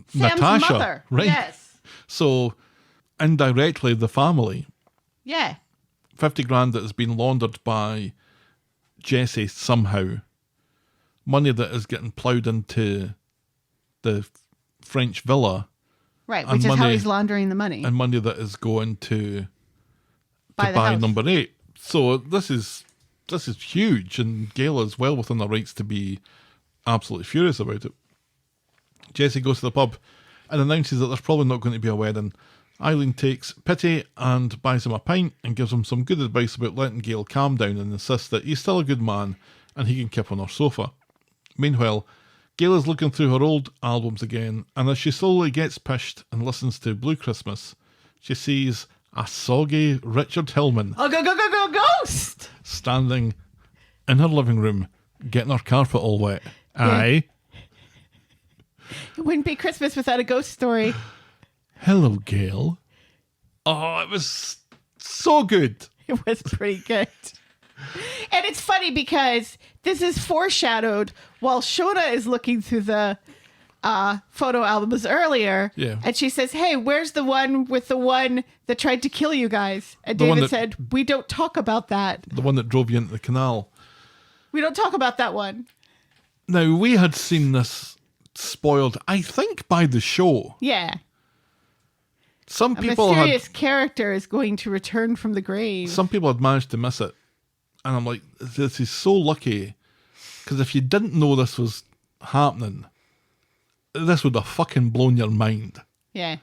Sam's Natasha, mother. right? Yes. So indirectly, the family, Yeah. 50 grand that has been laundered by Jesse somehow, money that is getting ploughed into the French villa, Right, And which is how money- he's laundering the money. and money that is going to Buy the buy house. number 8. So this is huge, and Gail is well within her rights to be absolutely furious about it. Jesse goes to the pub and announces that there's probably not going to be a wedding. Eileen takes pity and buys him a pint and gives him some good advice about letting Gail calm down and insists that he's still a good man and he can kip on her sofa. Meanwhile, Gail is looking through her old albums again, and as she slowly gets pished and listens to Blue Christmas, she sees a soggy Richard Hillman Oh, go, ghost! standing in her living room, getting her carpet all wet. Aye. It wouldn't be Christmas without a ghost story. Hello, Gail. Oh, it was so good. It was pretty good. And it's funny because this is foreshadowed while Shona is looking through the photo albums earlier. Yeah. And she says, "Hey, where's the one with the one that tried to kill you guys?" And The one David that- said, "We don't talk about that. The one that drove you into the canal. We don't talk about that one." Now, we had seen this spoiled, I think, by the show. Yeah. Some A people mysterious character is going to return from the grave. Some people had managed to miss it. And I'm like, this is so lucky. Because if you didn't know this was happening, this would have fucking blown your mind. Yeah.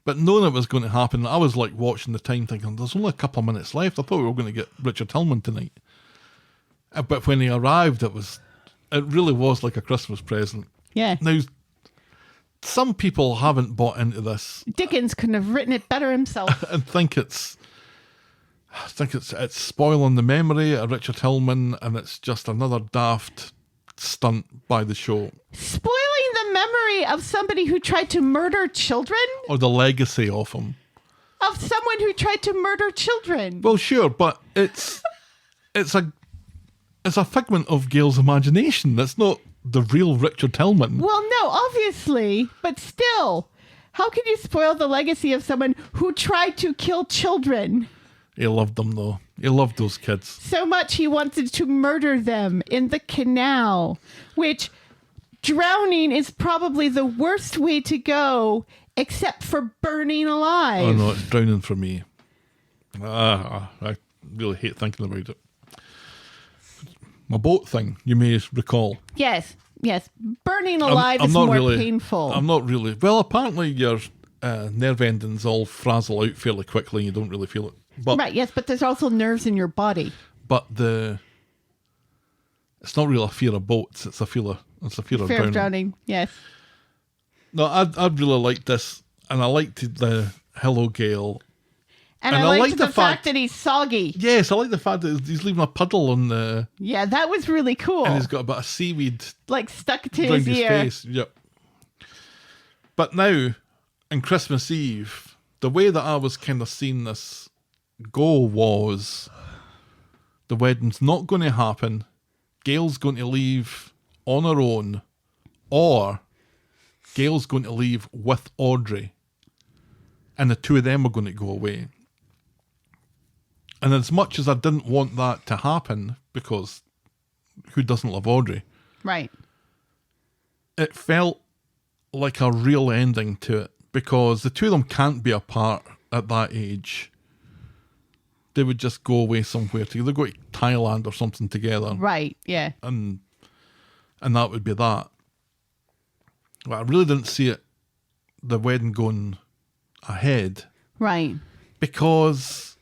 But knowing it was going to happen, I was like watching the time thinking, there's only a couple of minutes left. I thought we were going to get Richard Hillman tonight. But when he arrived, it really was like a Christmas present. Yeah. Now, some people haven't bought into this Dickens couldn't have written it better himself. and think it's spoiling the memory of Richard Hillman, and it's just another daft stunt by the show. Spoiling the memory of somebody who tried to murder children? Or the legacy of him. Of someone who tried to murder children? Well, sure, but it's a figment of Gail's imagination. That's not the real Richard Hillman. Well, no, obviously, but still. How can you spoil the legacy of someone who tried to kill children? He loved them, though. He loved those kids. So much he wanted to murder them in the canal, which drowning is probably the worst way to go, except for burning alive. Oh, no, it's drowning for me. I really hate thinking about it. My boat thing, you may recall. Yes. Burning alive I'm is not more really, painful. I'm not really. Well, apparently your nerve endings all frazzle out fairly quickly and you don't really feel it. But, Right, yes, but there's also nerves in your body. But it's not really a fear of boats, it's a fear of Fear of drowning, yes. No, I'd really liked this, and I liked the Hello Gail. And And I I liked like the the fact fact- that he's soggy. Yes, I like the fact that he's leaving a puddle on the, Yeah, that was really cool. and he's got a bit of seaweed Like stuck to around his his ear. face. Yep. But now, on Christmas Eve, the way that I was kind of seeing this go was the wedding's not going to happen. Gail's going to leave on her own, or Gail's going to leave with Audrey, and the two of them are going to go away. And as much as I didn't want that to happen, because who doesn't love Audrey. Right. It felt like a real ending to it because the two of them can't be apart at that age. They would just go away somewhere together. They'd go to Thailand or something together. Right, yeah. And that would be that. But I really didn't see the wedding going ahead. Right. Because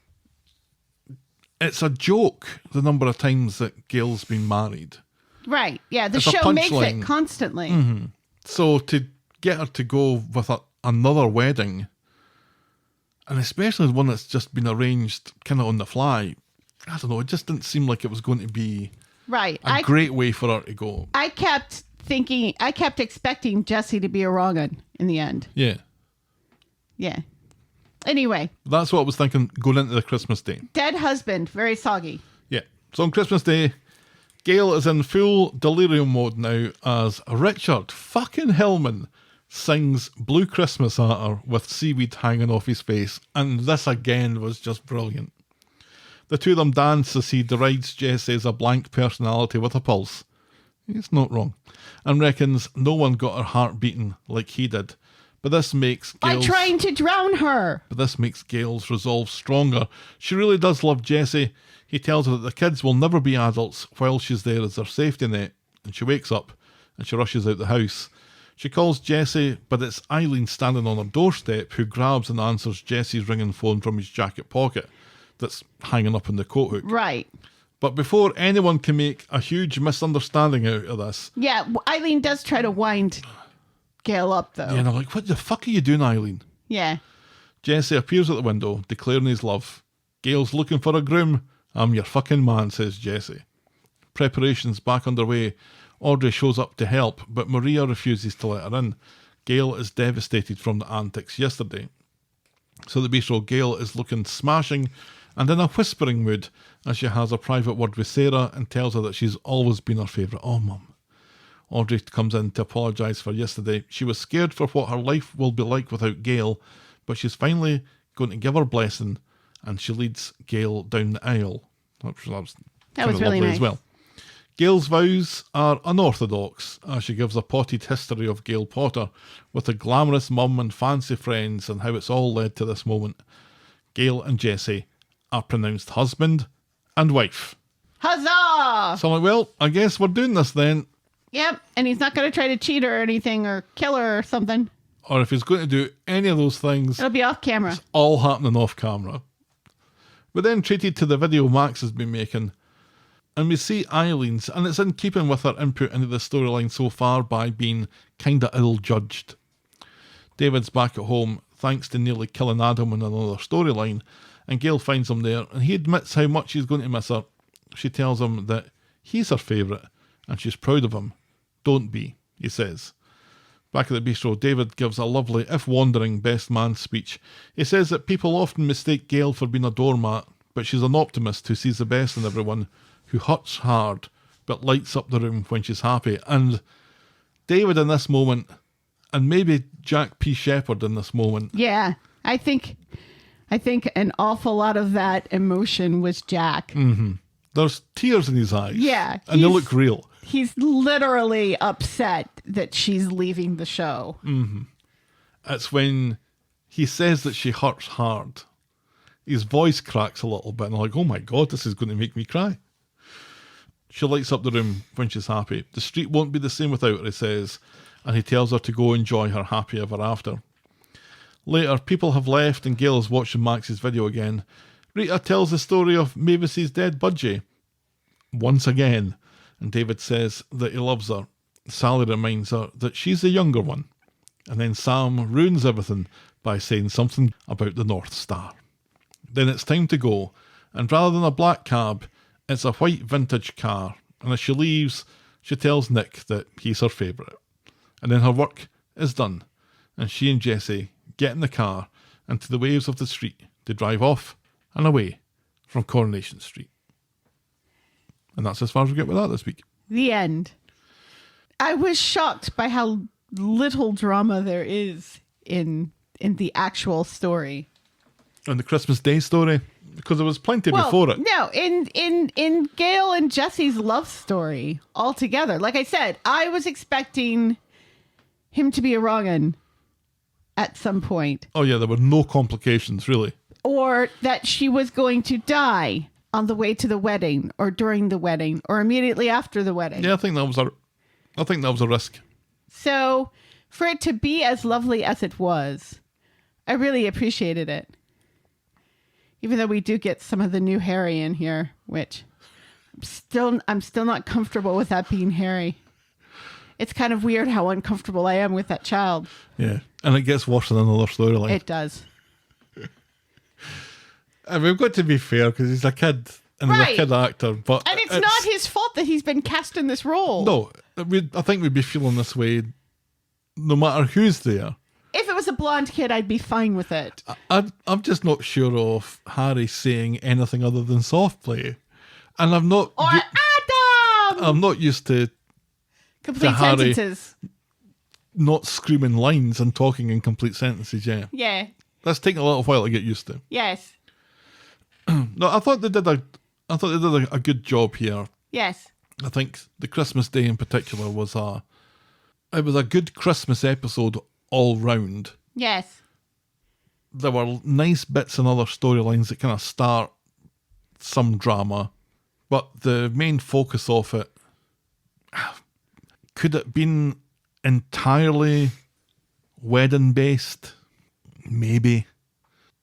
it's a joke the number of times that Gail's been married. Right, yeah. The It's a show makes punchline. it constantly. Mm-hmm. So to get her to go with another wedding, and especially one that's just been arranged kind of on the fly, I don't know, it just didn't seem like it was going to be Right. a great way for her to go. I kept expecting Jesse to be a wrong un in the end. Yeah. Yeah. Anyway, That's what I was thinking going into the Christmas day. dead husband, very soggy. Yeah. So on Christmas Day, Gail is in full delirium mode now as Richard fucking Hillman sings Blue Christmas at her with seaweed hanging off his face. And this again was just brilliant. The two of them dance as he derides Jesse as a blank personality with a pulse. He's not wrong. And reckons no one got her heart beating like he did. But this makes By Gail's... trying to drown her. But this makes Gail's resolve stronger. She really does love Jesse. He tells her that the kids will never be adults while she's there as their safety net. And she wakes up and she rushes out the house. She calls Jesse, but it's Eileen standing on her doorstep who grabs and answers Jesse's ringing phone from his jacket pocket that's hanging up in the coat hook. Right. But before anyone can make a huge misunderstanding out of this... Yeah, Eileen does try to wind Gail up, though. Yeah, and I'm like, what the fuck are you doing, Eileen? Yeah. Jesse appears at the window, declaring his love. Gail's looking for a groom. I'm your fucking man, says Jesse. Preparations back underway. Audrey shows up to help, but Maria refuses to let her in. Gail is devastated from the antics yesterday. So at the bistro, Gail is looking smashing and in a whispering mood as she has a private word with Sarah and tells her that she's always been her favourite. Oh, Mum. Audrey comes in to apologise for yesterday. She was scared for what her life will be like without Gail, but she's finally going to give her blessing, and she leads Gail down the aisle. That was That was really lovely nice. as well. Gail's vows are unorthodox as she gives a potted history of Gail Potter with a glamorous mum and fancy friends and how it's all led to this moment. Gail and Jesse are pronounced husband and wife. Huzzah! So I'm like, well, I guess we're doing this then. Yep, and he's not going to try to cheat her or anything or kill her or something. Or if he's going to do any of those things, It'll be off camera. all happening off camera. We're then treated to the video Max has been making, and we see Eileen's, and it's in keeping with her input into the storyline so far by being kinda ill-judged. David's back at home thanks to nearly killing Adam in another storyline, and Gail finds him there, and he admits how much he's going to miss her. She tells him that he's her favourite, and she's proud of him. Don't be, he says. Back at the bistro, David gives a lovely, if wandering, best man speech. He says that people often mistake Gail for being a doormat, but she's an optimist who sees the best in everyone, who hurts hard, but lights up the room when she's happy. And David in this moment, and maybe Jack P. Shepherd in this moment. Yeah, I think an awful lot of that emotion was Jack. Mm-hmm. There's tears in his eyes. Yeah. And they look real. He's literally upset that she's leaving the show. Mm-hmm. It's when he says that she hurts hard. His voice cracks a little bit, and I'm like, oh my God, this is going to make me cry. She lights up the room when she's happy. The street won't be the same without her, he says, and he tells her to go enjoy her happy ever after. Later, people have left and Gail is watching Max's video again. Rita tells the story of Mavis's dead budgie. Once again. And David says that he loves her. Sally reminds her that she's the younger one. And then Sam ruins everything by saying something about the North Star. Then it's time to go, and rather than a black cab, it's a white vintage car. And as she leaves, she tells Nick that he's her favourite. And then her work is done, and she and Jesse get in the car and to the waves of the street to drive off and away from Coronation Street. And that's as far as we get with that this week. The end. I was shocked by how little drama there is in the actual story. And the Christmas Day story? Because there was plenty before it. No, in Gail and Jesse's love story altogether, like I said, I was expecting him to be a wrong-un at some point. Oh, yeah, there were no complications, really. Or that she was going to die on the way to the wedding, or during the wedding, or immediately after the wedding. Yeah, I think that was a risk. So, for it to be as lovely as it was, I really appreciated it. Even though we do get some of the new Harry in here, which I'm still not comfortable with that being Harry. It's kind of weird how uncomfortable I am with that child. Yeah, and it gets worse in another storyline. It does. And we've got to be fair, because he's a kid, and he's a kid actor. But and it's not his fault that he's been cast in this role. No, I think we'd be feeling this way no matter who's there. If it was a blonde kid, I'd be fine with it. I'm just not sure of Harry saying anything other than soft play. And I'm not... Or Adam! I'm not used to Complete Harry sentences. Not screaming lines and talking in complete sentences, yeah. Yeah. That's taking a little while to get used to. Yes. No, I thought they did a good job here. Yes. I think the Christmas Day in particular was a good Christmas episode all round. Yes. There were nice bits and other storylines that kind of start some drama, but the main focus of it, could it been entirely wedding based? Maybe.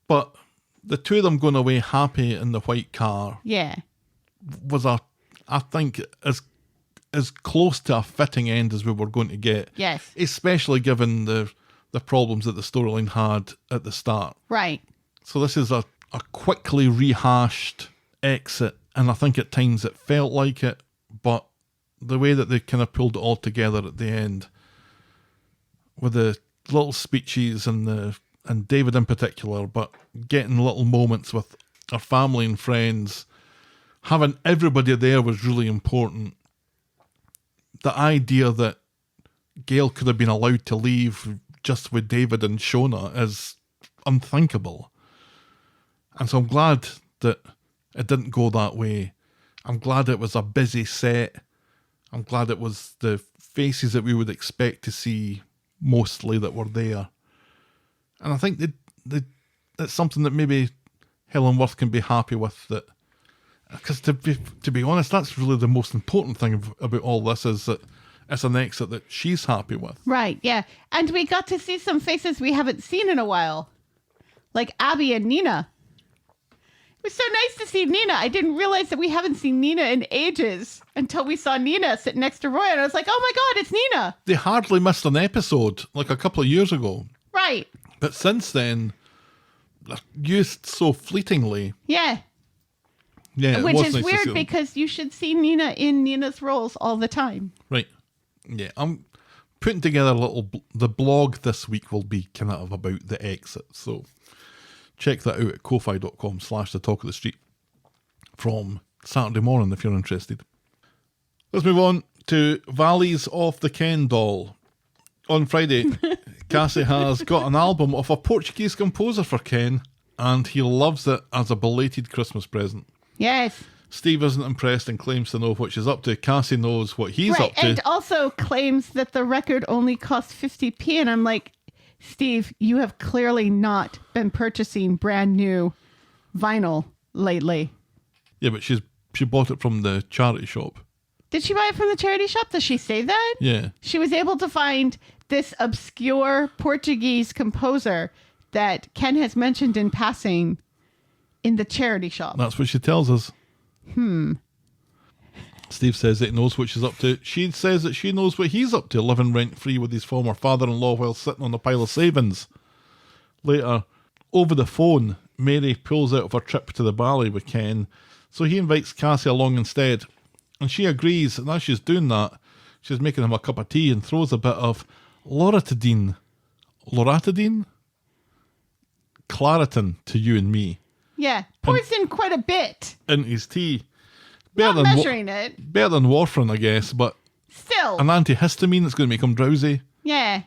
But the two of them going away happy in the white car Yeah. was I think as close to a fitting end as we were going to get. Yes. Especially given the problems that the storyline had at the start. Right. So this is a quickly rehashed exit, and I think at times it felt like it, but the way that they kind of pulled it all together at the end, with the little speeches and David in particular, but getting little moments with our family and friends, having everybody there was really important. The idea that Gail could have been allowed to leave just with David and Shona is unthinkable. And so I'm glad that it didn't go that way. I'm glad it was a busy set. I'm glad it was the faces that we would expect to see mostly that were there. And I think that's something that maybe Helen Worth can be happy with. That, because to be honest, that's really the most important thing about all this, is that it's an exit that she's happy with. Right, yeah. And we got to see some faces we haven't seen in a while. Like Abby and Nina. It was so nice to see Nina. I didn't realize that we haven't seen Nina in ages until we saw Nina sitting next to Roy. And I was like, oh my God, it's Nina. They hardly missed an episode like a couple of years ago. Right. But since then, they're used so fleetingly. Yeah. Yeah, Which is nice weird because you should see Nina in Nina's roles all the time. Right. Yeah, I'm putting together the blog this week will be kind of about the exit. So check that out at ko-fi.com/the talk of the street from Saturday morning if you're interested. Let's move on to Vallie's Off the Ken doll. On Friday, Cassie has got an album of a Portuguese composer for Ken, and he loves it as a belated Christmas present. Yes. Steve isn't impressed and claims to know what she's up to. Cassie knows what he's right, up to. And also claims that the record only cost 50p. And I'm like, Steve, you have clearly not been purchasing brand new vinyl lately. Yeah, but she bought it from the charity shop. Did she buy it from the charity shop? Does she say that? Yeah. She was able to find this obscure Portuguese composer that Ken has mentioned in passing in the charity shop. That's what she tells us. Steve says that he knows what she's up to. She says that she knows what he's up to, living rent-free with his former father-in-law while sitting on a pile of savings. Later, over the phone, Mary pulls out of her trip to the Vallie with Ken, so he invites Cassie along instead. And she agrees, and as she's doing that, she's making him a cup of tea and throws a bit of Loratadine Claritin to you and me. Yeah, pours in quite a bit. In his tea. Not measuring it. Better than warfarin, I guess, but Still. an antihistamine that's going to make him drowsy. Yeah.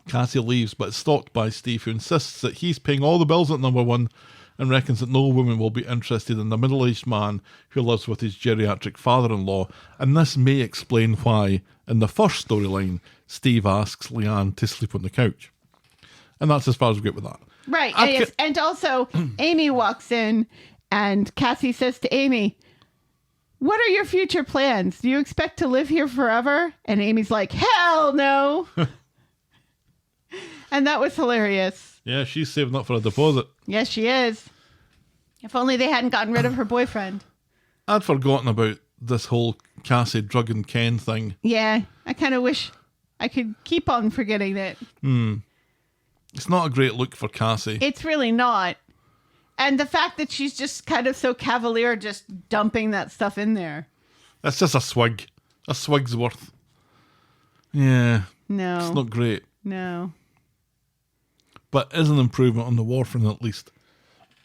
Cassie leaves, but is stalked by Steve, who insists that he's paying all the bills at number one, and reckons that no woman will be interested in the middle-aged man who lives with his geriatric father-in-law, and this may explain why, in the first storyline, Steve asks Leanne to sleep on the couch. And that's as far as we get with that. Right. And also, Amy walks in, and Cassie says to Amy, "What are your future plans? Do you expect to live here forever?" And Amy's like, "Hell no." And that was hilarious. Yeah, she's saving up for a deposit. Yes, she is. If only they hadn't gotten rid of her boyfriend. I'd forgotten about this whole Cassie drugging Ken thing. Yeah, I kind of wish I could keep on forgetting it. It's not a great look for Cassie. It's really not. And the fact that she's just kind of so cavalier, just dumping that stuff in there. That's just a swig. A swig's worth. Yeah. No. It's not great. No. But is an improvement on the warfarin at least.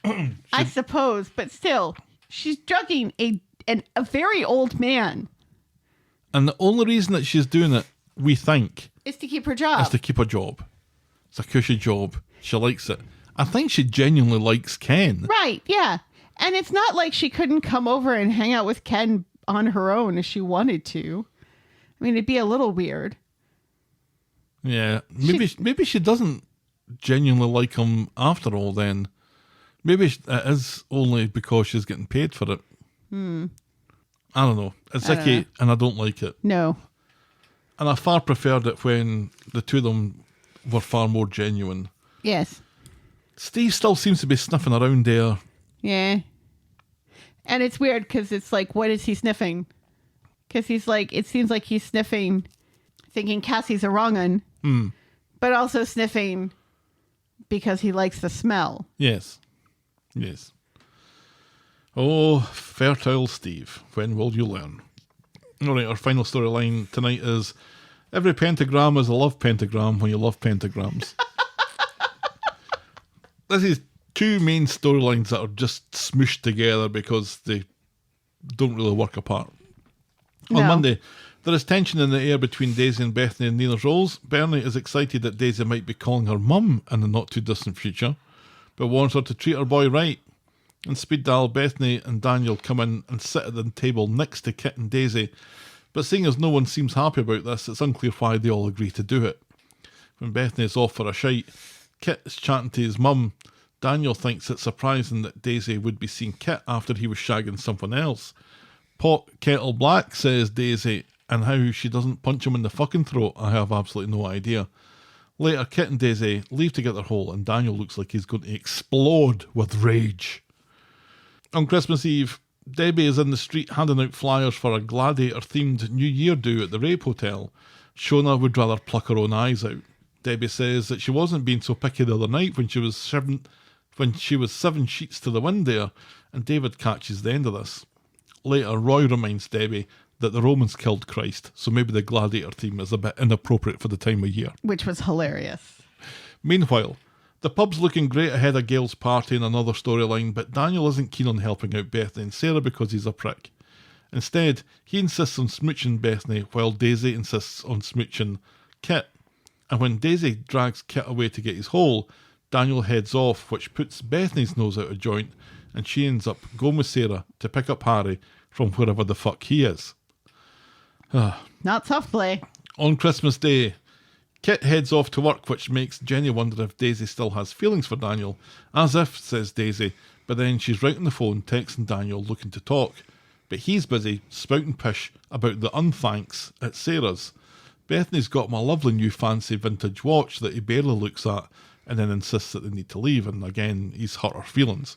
I suppose, but still, she's drugging a very old man. And the only reason that she's doing it, we think, Is to keep her job. is to keep a job. It's a cushy job. She likes it. I think she genuinely likes Ken. Right, yeah. And it's not like she couldn't come over and hang out with Ken on her own if she wanted to. I mean, it'd be a little weird. Yeah. Maybe she doesn't genuinely like him after all then. Maybe it is only because she's getting paid for it. I don't know. It's icky and I don't like it. No. And I far preferred it when the two of them were far more genuine. Yes. Steve still seems to be sniffing around there. Yeah. And it's weird because it's like, what is he sniffing? Because he's like, it seems like he's sniffing, thinking Cassie's a wrong un, but also sniffing because he likes the smell. Yes. Yes. Oh, fertile Steve, when will you learn? All right, our final storyline tonight is every pentagram is a love pentagram when you love pentagrams. This is two main storylines that are just smooshed together because they don't really work apart. No. On Monday, there is tension in the air between Daisy and Bethany and Nina's roles. Bernie is excited that Daisy might be calling her mum in the not-too-distant future, but warns her to treat her boy right. In speed dial, Bethany and Daniel come in and sit at the table next to Kit and Daisy, but seeing as no one seems happy about this, it's unclear why they all agree to do it. When Bethany is off for a shite, Kit is chatting to his mum. Daniel thinks it's surprising that Daisy would be seeing Kit after he was shagging someone else. Pot Kettle Black, says Daisy, and how she doesn't punch him in the fucking throat, I have absolutely no idea. Later, Kit and Daisy leave to get their hole, and Daniel looks like he's going to explode with rage. On Christmas Eve, Debbie is in the street handing out flyers for a gladiator-themed New Year do at the Rape Hotel. Shona would rather pluck her own eyes out. Debbie says that she wasn't being so picky the other night when she was seven sheets to the wind there, and David catches the end of this. Later, Roy reminds Debbie that the Romans killed Christ, so maybe the gladiator theme is a bit inappropriate for the time of year. Which was hilarious. Meanwhile, the pub's looking great ahead of Gail's party in another storyline, but Daniel isn't keen on helping out Bethany and Sarah because he's a prick. Instead, he insists on smooching Bethany while Daisy insists on smooching Kit. And when Daisy drags Kit away to get his hole, Daniel heads off, which puts Bethany's nose out of joint, and she ends up going with Sarah to pick up Harry from wherever the fuck he is. Not softly. On Christmas Day, Kit heads off to work, which makes Jenny wonder if Daisy still has feelings for Daniel. As if, says Daisy, but then she's right on the phone texting Daniel looking to talk. But he's busy spouting pish about the unthanks at Sarah's. Bethany's got him a lovely new fancy vintage watch that he barely looks at and then insists that they need to leave, and again, he's hurt her feelings.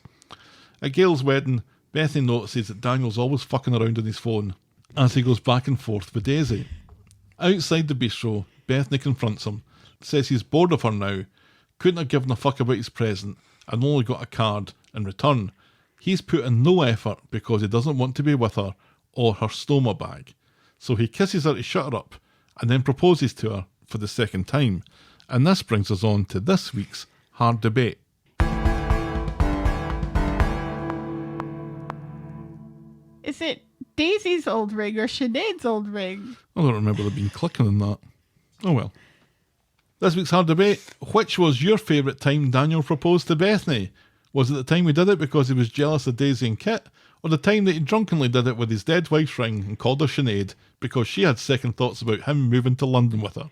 At Gail's wedding, Bethany notices that Daniel's always fucking around on his phone as he goes back and forth with Daisy. Outside the bistro, Bethany confronts him, says he's bored of her now, couldn't have given a fuck about his present, and only got a card in return. He's put in no effort because he doesn't want to be with her or her stoma bag. So he kisses her to shut her up, and then proposes to her for the second time. And this brings us on to this week's hard debate. Is it Daisy's old ring or Sinead's old ring? I don't remember there being clicking on that. Oh well. This week's hard debate. Which was your favourite time Daniel proposed to Bethany? Was it the time he did it because he was jealous of Daisy and Kit, or the time that he drunkenly did it with his dead wife's ring and called her Sinead because she had second thoughts about him moving to London with her?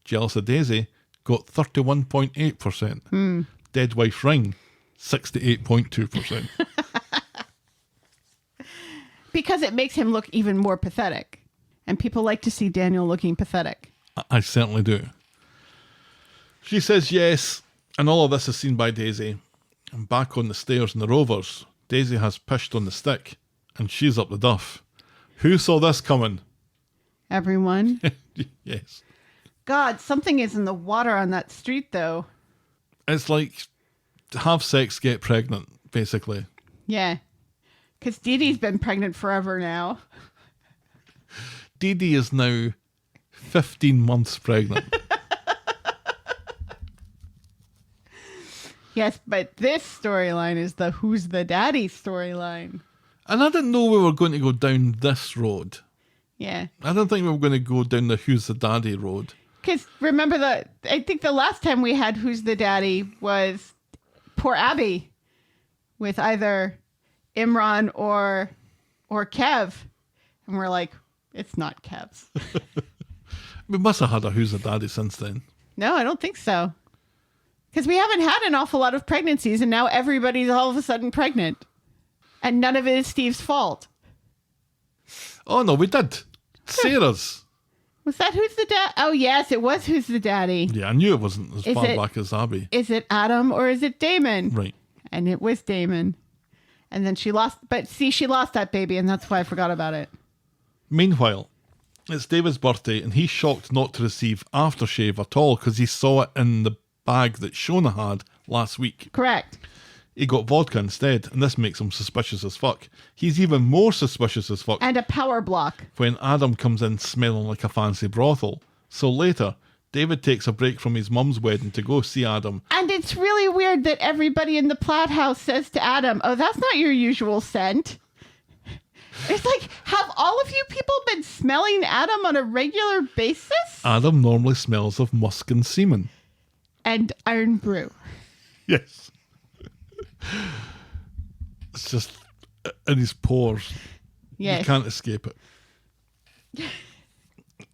Jealous of Daisy got 31.8%. Dead wife's ring, 68.2%. Because it makes him look even more pathetic. And people like to see Daniel looking pathetic. I certainly do. She says yes, and all of this is seen by Daisy. And back on the stairs in the Rovers, Daisy has pished on the stick, and she's up the duff. Who saw this coming? Everyone. Yes. God, something is in the water on that street, though. It's like have sex, get pregnant, basically. Yeah. Because Dee Dee's been pregnant forever now. Dee Dee is now 15 months pregnant. Yes, but this storyline is the who's the daddy storyline. And I didn't know we were going to go down this road. Yeah. I don't think we were going to go down the who's the daddy road. Because remember, I think the last time we had who's the daddy was poor Abby with either Imran or Kev. And we're like, it's not Kev's. We must have had a who's the daddy since then. No, I don't think so. Because we haven't had an awful lot of pregnancies, and now everybody's all of a sudden pregnant. And none of it is Steve's fault. Oh, no, we did. Sarah's. Was that who's the dad? Oh, yes, it was who's the daddy. Yeah, I knew it wasn't as Is far it- back as Abby. Is it Adam or is it Damon? Right. And it was Damon. And then she lost, but see, she lost that baby, and that's why I forgot about it. Meanwhile, it's David's birthday, and he's shocked not to receive aftershave at all because he saw it in the bag that Shona had last week. Correct. He got vodka instead, and this makes him suspicious as fuck. He's even more suspicious as fuck And a power block. when Adam comes in smelling like a fancy brothel. So later, David takes a break from his mum's wedding to go see Adam. And it's really weird that everybody in the Platt house says to Adam, oh, that's not your usual scent. It's like, have all of you people been smelling Adam on a regular basis? Adam normally smells of musk and semen. And iron brew. Yes. It's just in his pores. Yes. You can't escape it.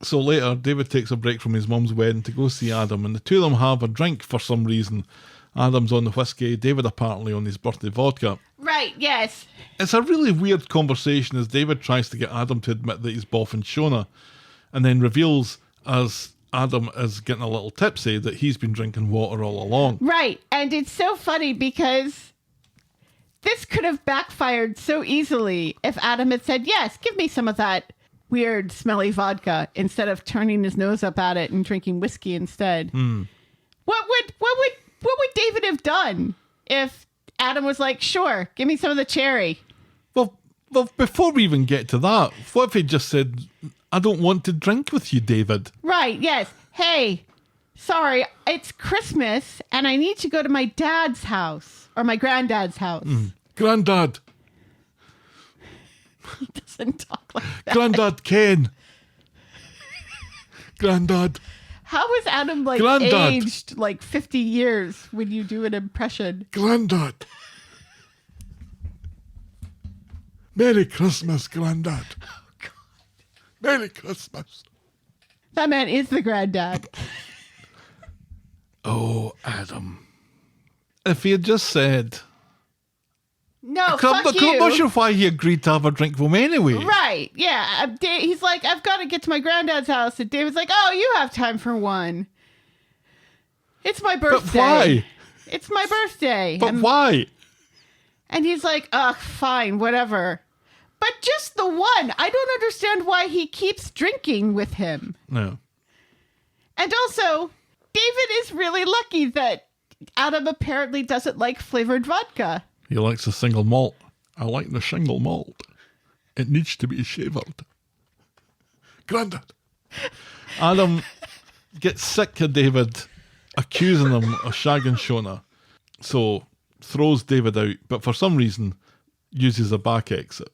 So later, David takes a break from his mum's wedding to go see Adam, and the two of them have a drink for some reason. Adam's on the whiskey, David apparently on his birthday vodka. Right, yes. It's a really weird conversation as David tries to get Adam to admit that he's boffing Shona, and then reveals as Adam is getting a little tipsy that he's been drinking water all along. Right. And it's so funny because this could have backfired so easily if Adam had said, yes, give me some of that weird smelly vodka instead of turning his nose up at it and drinking whiskey instead. What would David have done if Adam was like, sure, give me some of the cherry? Well, before we even get to that, what if he just said, I don't want to drink with you, David? Right, yes. Hey, sorry, it's Christmas and I need to go to my dad's house or my granddad's house. Grandad, He doesn't talk like that. Grandad Ken. Grandad. How is Adam like Grandad. aged like 50 years when you do an impression? Grandad. Merry Christmas, Grandad. Oh, God. Merry Christmas. That man is the granddad. Oh, Adam. If he had just said... No, I'm fuck not you. sure why he agreed to have a drink with him anyway. Right, yeah. He's like, I've got to get to my granddad's house. And David's like, oh, you have time for one. It's my birthday. But why? It's my birthday. But why? And he's like, ugh, fine, whatever. But just the one. I don't understand why he keeps drinking with him. No. And also, David is really lucky that Adam apparently doesn't like flavored vodka. He likes a single malt. I like the single malt. It needs to be shavered. Grandad. Adam gets sick of David accusing him of shagging Shona. So throws David out, but for some reason uses a back exit.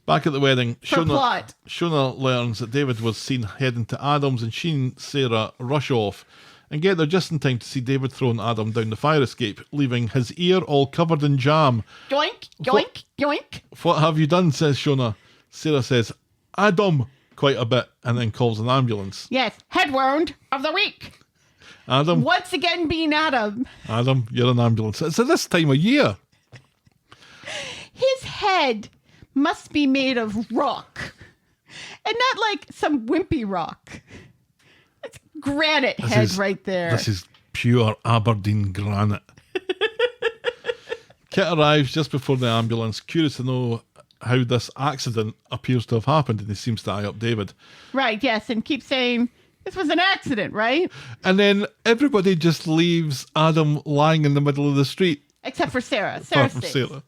Back at the wedding, plot. Shona learns that David was seen heading to Adam's, and she and Sarah rush off and get there just in time to see David throwing Adam down the fire escape, leaving his ear all covered in jam. Yoink, yoink, yoink. What have you done, says Shona. Sarah says, Adam, quite a bit, and then calls an ambulance. Yes, head wound of the week. Adam. Once again being Adam. Adam, you're an ambulance. It's at this time of year. His head must be made of rock. And not like some wimpy rock. It's granite head right there. This is pure Aberdeen granite. Kit arrives just before the ambulance, curious to know how this accident appears to have happened, and he seems to eye up David. Right, yes, and keep saying, this was an accident, right? And then everybody just leaves Adam lying in the middle of the street. Except for Sarah. Apart from Sarah.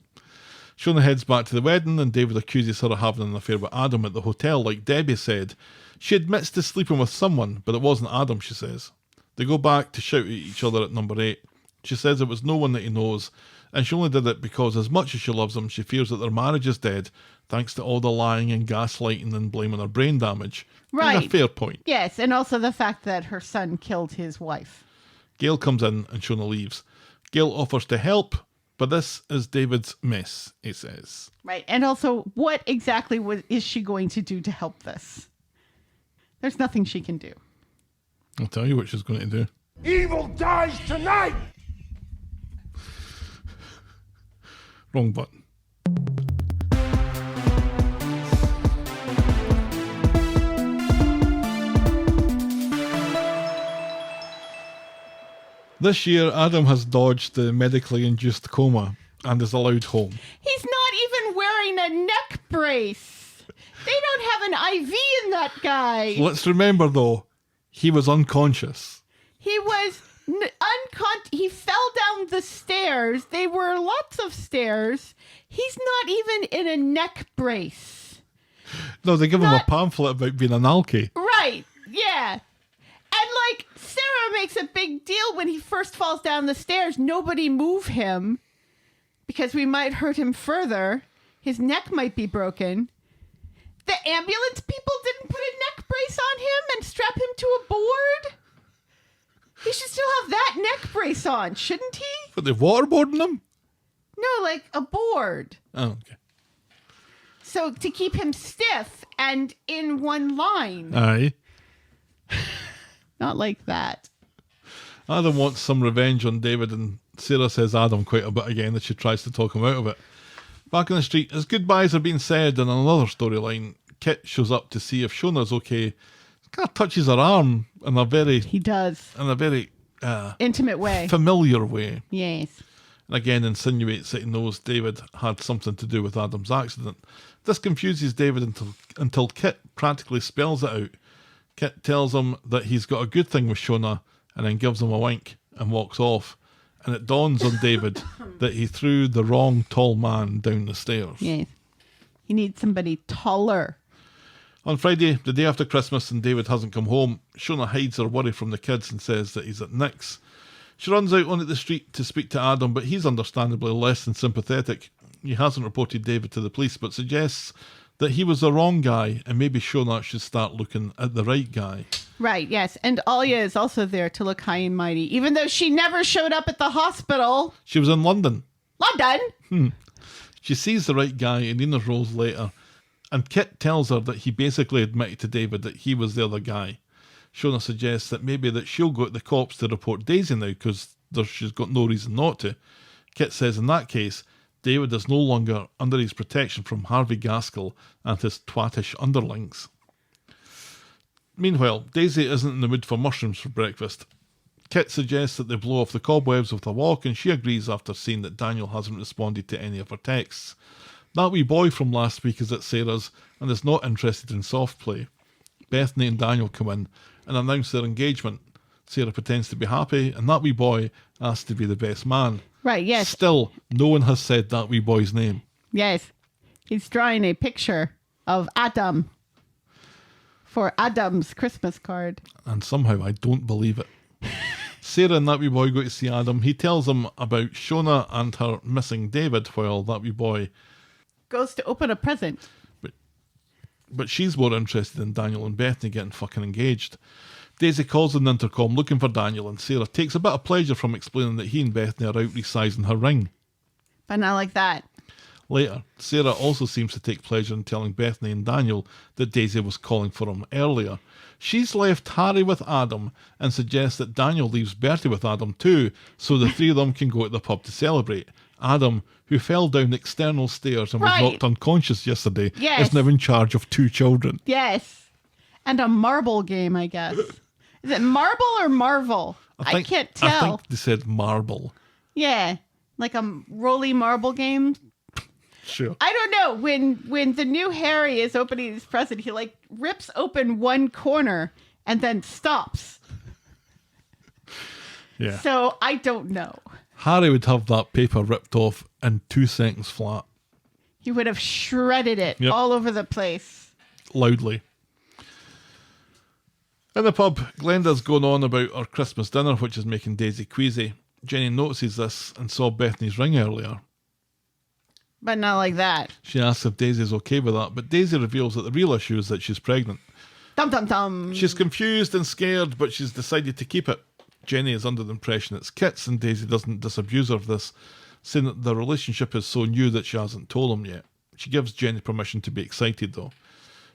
Shona heads back to the wedding, and David accuses her of having an affair with Adam at the hotel, like Debbie said. She admits to sleeping with someone, but it wasn't Adam, she says. They go back to shout at each other at number 8. She says it was no one that he knows, and she only did it because as much as she loves him, she fears that their marriage is dead, thanks to all the lying and gaslighting and blaming her brain damage. Right. It's a fair point. Yes, and also the fact that her son killed his wife. Gail comes in and Shona leaves. Gail offers to help, but this is David's mess, he says. Right, and also, what exactly is she going to do to help this? There's nothing she can do. I'll tell you what she's going to do. Evil dies tonight! Wrong button. This year, Adam has dodged the medically induced coma and is allowed home. He's not even wearing a neck brace. They don't have an IV in that guy. Let's remember, though, he was unconscious. He was he fell down the stairs. They were lots of stairs. He's not even in a neck brace. No, they give him a pamphlet about being an alky. Right, yeah. And like, Sarah makes a big deal when he first falls down the stairs. Nobody move him because we might hurt him further. His neck might be broken. The ambulance people didn't put a neck brace on him and strap him to a board. He should still have that neck brace on, shouldn't he? But they're waterboarding him? No, like a board. Oh, okay. So to keep him stiff and in one line. Aye. Not like that. Adam wants some revenge on David, and Sarah says Adam quite a bit again as she tries to talk him out of it. Back on the street, as goodbyes are being said in another storyline, Kit shows up to see if Shona's okay. Kind of touches her arm in a very... He does. In a very... intimate way. Familiar way. Yes. And again insinuates that he knows David had something to do with Adam's accident. This confuses David until Kit practically spells it out. Kit tells him that he's got a good thing with Shona and then gives him a wink and walks off. And it dawns on David that he threw the wrong tall man down the stairs. Yes. He needs somebody taller. On Friday, the day after Christmas, and David hasn't come home, Shona hides her worry from the kids and says that he's at Nick's. She runs out onto the street to speak to Adam, but he's understandably less than sympathetic. He hasn't reported David to the police, but suggests that he was the wrong guy and maybe Shona should start looking at the right guy. Right, yes. And Alia is also there to look high and mighty, even though she never showed up at the hospital. She was in London. London? She sees the right guy in Nina's Rose later, and Kit tells her that he basically admitted to David that he was the other guy. Shona suggests that maybe that she'll go to the cops to report Daisy now because she's got no reason not to. Kit says in that case, David is no longer under his protection from Harvey Gaskell and his twattish underlings. Meanwhile, Daisy isn't in the mood for mushrooms for breakfast. Kit suggests that they blow off the cobwebs with a walk, and she agrees after seeing that Daniel hasn't responded to any of her texts. That wee boy from last week is at Sarah's and is not interested in soft play. Bethany and Daniel come in and announce their engagement. Sarah pretends to be happy, and that wee boy asks to be the best man. Right, yes. Still, no one has said that wee boy's name. Yes. He's drawing a picture of Adam for Adam's Christmas card. And somehow I don't believe it. Sarah and that wee boy go to see Adam. He tells him about Shona and her missing David, while that wee boy goes to open a present. But she's more interested in Daniel and Bethany getting fucking engaged. Daisy calls on the intercom looking for Daniel, and Sarah takes a bit of pleasure from explaining that he and Bethany are out resizing her ring. But not like that. Later, Sarah also seems to take pleasure in telling Bethany and Daniel that Daisy was calling for him earlier. She's left Harry with Adam and suggests that Daniel leaves Bertie with Adam too, so the three of them can go to the pub to celebrate. Adam, who fell down external stairs and was Right. knocked unconscious yesterday, Yes. is now in charge of 2 children. Yes. And a marble game, I guess. Is it marble or marvel? I can't tell. I think they said marble. Yeah. Like a roly marble game. Sure. I don't know. When the new Harry is opening his present, he like rips open one corner and then stops. Yeah. So I don't know. Harry would have that paper ripped off in 2 seconds flat. He would have shredded it Yep. all over the place. Loudly. In the pub, Glenda's going on about her Christmas dinner, which is making Daisy queasy. Jenny notices this and saw Bethany's ring earlier. But not like that. She asks if Daisy's okay with that, but Daisy reveals that the real issue is that she's pregnant. Dum dum dum. She's confused and scared, but she's decided to keep it. Jenny is under the impression it's Kit's, and Daisy doesn't disabuse her of this, saying that the relationship is so new that she hasn't told him yet. She gives Jenny permission to be excited, though.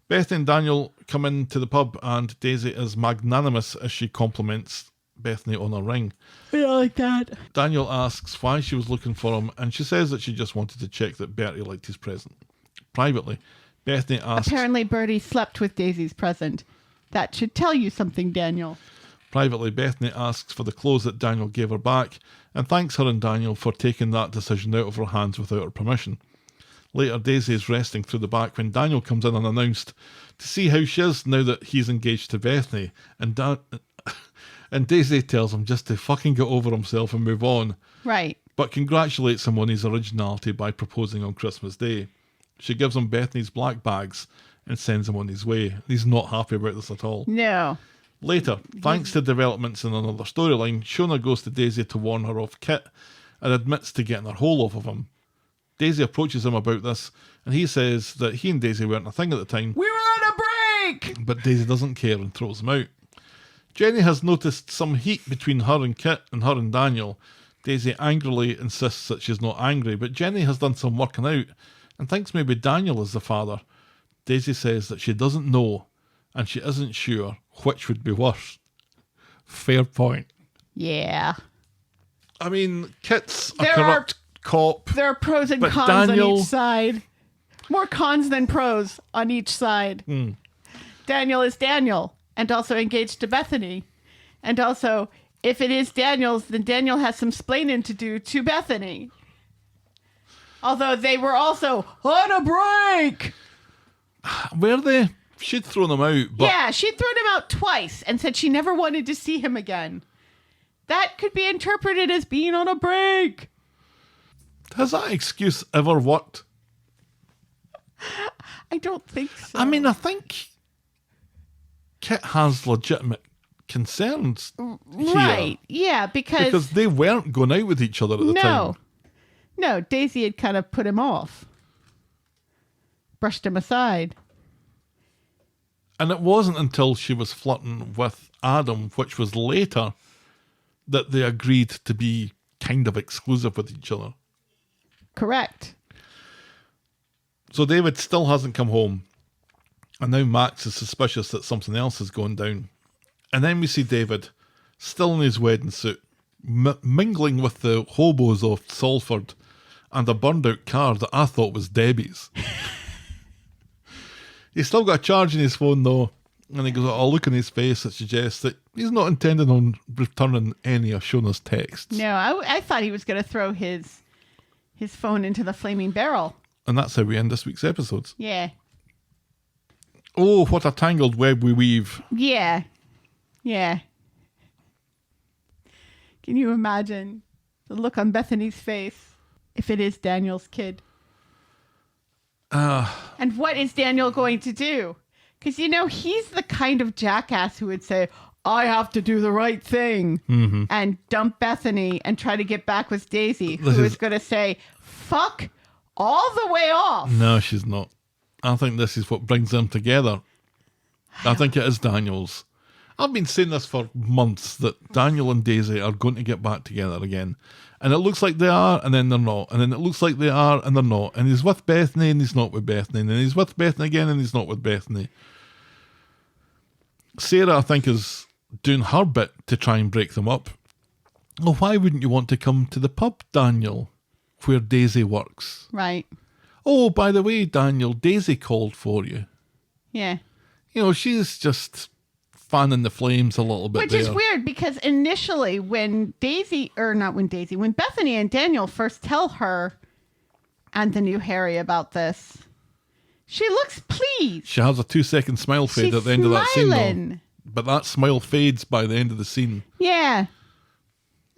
Bethany and Daniel come into the pub, and Daisy is magnanimous as she compliments Bethany on her ring. We don't like that. Daniel asks why she was looking for him, and she says that she just wanted to check that Bertie liked his present. Privately, Bethany asks... Apparently Bertie slept with Daisy's present. That should tell you something, Daniel. Privately, Bethany asks for the clothes that Daniel gave her back, and thanks her and Daniel for taking that decision out of her hands without her permission. Later, Daisy is resting through the back when Daniel comes in unannounced to see how she is now that he's engaged to Bethany, and Daisy tells him just to fucking get over himself and move on, Right. but congratulates him on his originality by proposing on Christmas Day. She gives him Bethany's black bags and sends him on his way. He's not happy about this at all. No. Later, thanks to developments in another storyline, Shona goes to Daisy to warn her of Kit and admits to getting her hole off of him. Daisy approaches him about this, and he says that he and Daisy weren't a thing at the time, We were on a break! but Daisy doesn't care and throws him out. Jenny has noticed some heat between her and Kit and her and Daniel. Daisy angrily insists that she's not angry, but Jenny has done some working out and thinks maybe Daniel is the father. Daisy says that she doesn't know and she isn't sure which would be worse. Fair point. Yeah. I mean, Kit's a There corrupt cop. There are pros and But cons Daniel- on each side. More cons than pros on each side. Daniel is Daniel, and also engaged to Bethany. And also, if it is Daniel's, then Daniel has some splaining to do to Bethany. Although they were also on a break. Were they? She'd thrown him out, but Yeah, she'd thrown him out twice and said she never wanted to see him again. That could be interpreted as being on a break. has that excuse ever worked? I don't think so. I mean, I think Kit has legitimate concerns here. Right. Yeah, Because they weren't going out with each other at the time. No, Daisy had kind of put him off. Brushed him aside. And it wasn't until she was flirting with Adam, which was later, that they agreed to be kind of exclusive with each other. Correct. So David still hasn't come home. And now Max is suspicious that something else is going down. And then we see David, still in his wedding suit, mingling with the hobos of Salford and a burned out car that I thought was Debbie's. He's still got a charge in his phone though, and he goes, a look in his face that suggests that he's not intending on returning any of Shona's texts. No, I thought he was going to throw his phone into the flaming barrel. And that's how we end this week's episodes. Yeah. Oh, what a tangled web we weave. Yeah. Yeah. Can you imagine the look on Bethany's face if it is Daniel's kid? And what is Daniel going to do? Because, he's the kind of jackass who would say, I have to do the right thing, and dump Bethany and try to get back with Daisy, who is going to say, fuck all the way off. No, she's not. I think this is what brings them together. I think it is Daniel's. I've been saying this for months, that Daniel and Daisy are going to get back together again. And it looks like they are, and then they're not. And then it looks like they are, and they're not. And he's with Bethany, and he's not with Bethany. And then he's with Bethany again, and he's not with Bethany. Sarah, I think, is doing her bit to try and break them up. Well, why wouldn't you want to come to the pub, Daniel, where Daisy works? Right. Oh, by the way, Daniel, Daisy called for you. Yeah. You know, she's just fanning the flames a little bit. Which is weird, because initially when when Bethany and Daniel first tell her and the new Harry about this, she looks pleased. She has a 2-second smile fade She's at the end of that scene, smiling. though. But that smile fades by the end of the scene. Yeah,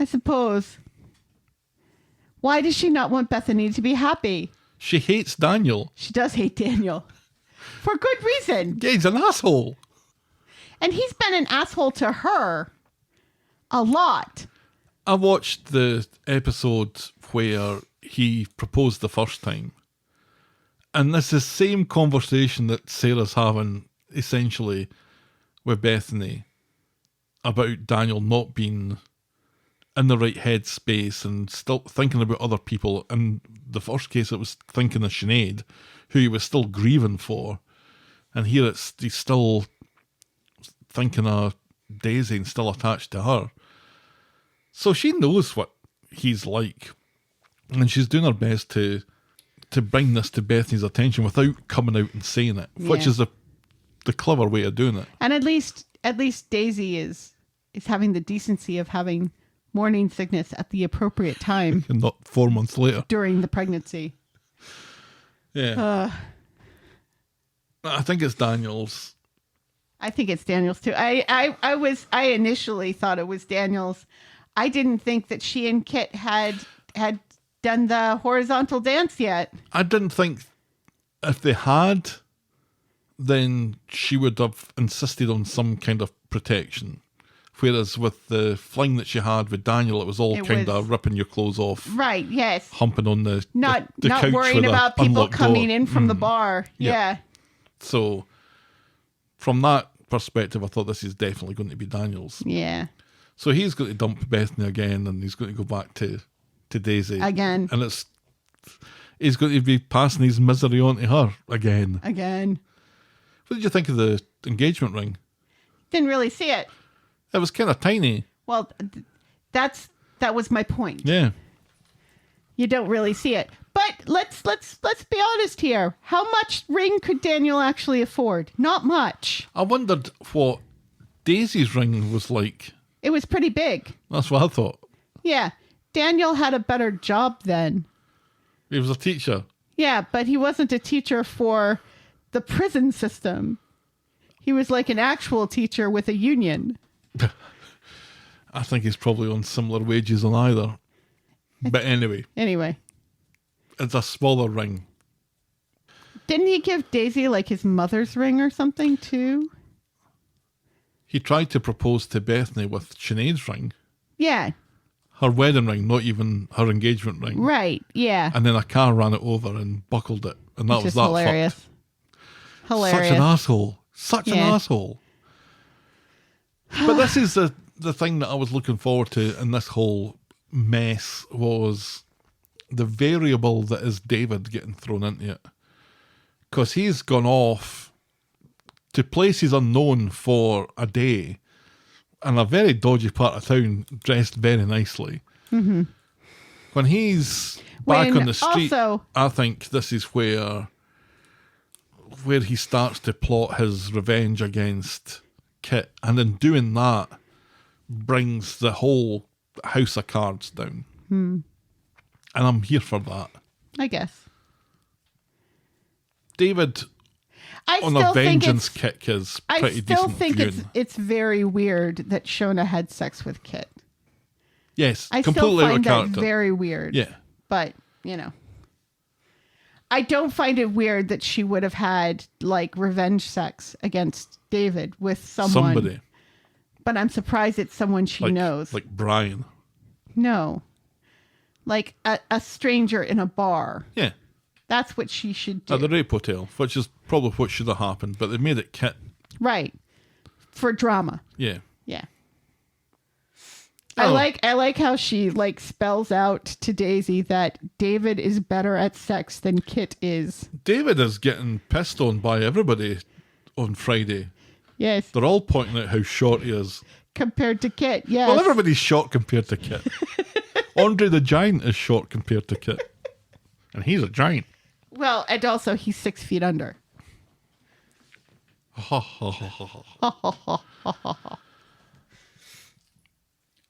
I suppose. Why does she not want Bethany to be happy? She hates Daniel. She does hate Daniel. For good reason. Yeah, he's an asshole. And he's been an asshole to her a lot. I watched the episode where he proposed the first time. And it's the same conversation that Sarah's having, essentially, with Bethany about Daniel not being in the right headspace and still thinking about other people. In the first case, it was thinking of Sinead, who he was still grieving for. And here he's still thinking of Daisy and still attached to her. So she knows what he's like. And she's doing her best to bring this to Bethany's attention without coming out and saying it, which is the clever way of doing it. And at least Daisy is having the decency of having morning sickness at the appropriate time. And not 4 months later. During the pregnancy. Yeah. I think it's Daniel's. I think it's Daniel's too. I initially thought it was Daniel's. I didn't think that she and Kit had done the horizontal dance yet. I didn't think if they had, then she would have insisted on some kind of protection. Whereas with the fling that she had with Daniel, it was all kind of ripping your clothes off. Right, yes. Humping on the Not couch worrying with about an people unlocked coming door. in from the bar. Yeah. So from that perspective, I thought this is definitely going to be Daniel's. Yeah. So he's going to dump Bethany again, and he's going to go back to Daisy. Again. And he's going to be passing his misery on to her again. What did you think of the engagement ring? Didn't really see it. It was kind of tiny. Well, that was my point. Yeah. You don't really see it. But let's be honest here. How much ring could Daniel actually afford? Not much. I wondered what Daisy's ring was like. It was pretty big. That's what I thought. Yeah. Daniel had a better job then. He was a teacher. Yeah, but he wasn't a teacher for the prison system. He was like an actual teacher with a union. I think he's probably on similar wages on either. But anyway. It's a smaller ring. Didn't he give Daisy like his mother's ring or something too? He tried to propose to Bethany with Sinead's ring. Yeah. Her wedding ring, not even her engagement ring. Right, yeah. And then a car ran it over and buckled it. And that was that hilarious. fucked. Hilarious. Such an asshole. Such an asshole. But this is the thing that I was looking forward to in this whole mess was the variable that is David getting thrown into it. Because he's gone off to places unknown for a day in a very dodgy part of town, dressed very nicely. Mm-hmm. When he's back on the street, also, I think this is where he starts to plot his revenge against Kit, and in doing that brings the whole house of cards down. And I'm here for that. I guess. David on a vengeance kick is pretty decent. I still think it's very weird that Shona had sex with Kit. Yes, I completely still find out of character. That very weird. Yeah. But, I don't find it weird that she would have had like revenge sex against David with somebody. But I'm surprised it's someone she knows. Like Brian. No. Like a stranger in a bar. Yeah. That's what she should do. At the rape hotel, which is probably what should have happened, but they made it Kit. Right. for drama. Yeah. Yeah. Oh. I like how she like spells out to Daisy that David is better at sex than Kit is. David is getting pissed on by everybody on Friday. Yes. They're all pointing out how short he is. Compared to Kit, yes. Well, everybody's short compared to Kit. Andre the Giant is short compared to Kit. And he's a giant. Well, and also he's 6 feet under.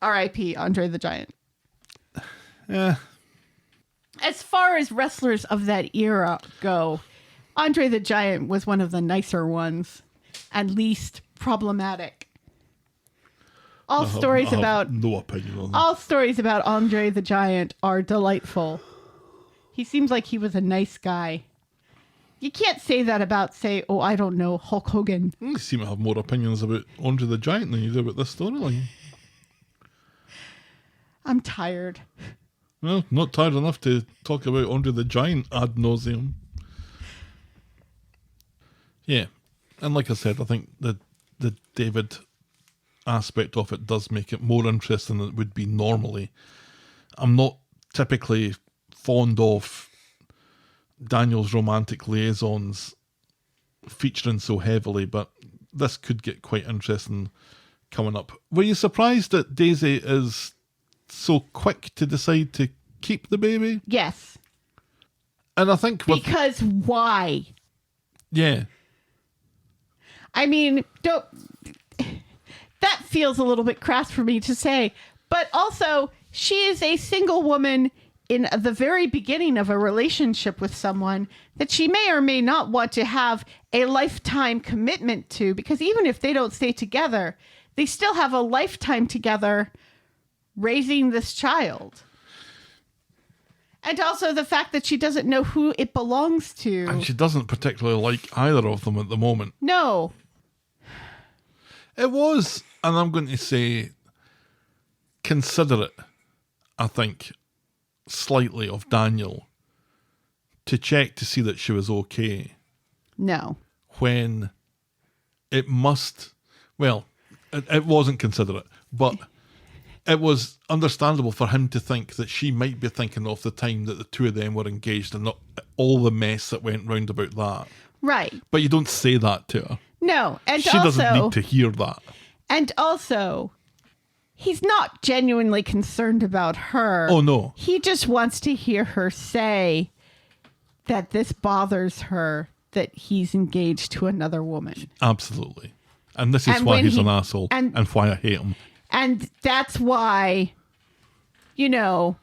R.I.P. Andre the Giant. Yeah. As far as wrestlers of that era go, Andre the Giant was one of the nicer ones and least problematic. All stories I have about no opinion on that. all stories about Andre the Giant are delightful. He seems like he was a nice guy. You can't say that about, say, oh, I don't know, Hulk Hogan. You seem to have more opinions about Andre the Giant than you do about this storyline. I'm tired. Well, not tired enough to talk about Andre the Giant ad nauseum. Yeah. And like I said, I think the David aspect of it does make it more interesting than it would be normally. I'm not typically fond of Daniel's romantic liaisons featuring so heavily, but this could get quite interesting coming up. Were you surprised that Daisy is so quick to decide to keep the baby? Yes. And I think Because why? yeah. I mean, that feels a little bit crass for me to say, but also she is a single woman in the very beginning of a relationship with someone that she may or may not want to have a lifetime commitment to, because even if they don't stay together, they still have a lifetime together raising this child. And also the fact that she doesn't know who it belongs to. And she doesn't particularly like either of them at the moment. No. It was, and I'm going to say, considerate, I think, slightly of Daniel to check to see that she was okay No. when it must, well, it wasn't considerate, but it was understandable for him to think that she might be thinking of the time that the two of them were engaged and not all the mess that went round about that. Right. But you don't say that to her. No. And She also, doesn't need to hear that. And also, he's not genuinely concerned about her. Oh, no. He just wants to hear her say that this bothers her, that he's engaged to another woman. Absolutely. And this is And why when he's he- an asshole and- and why I hate him. And that's why, you know,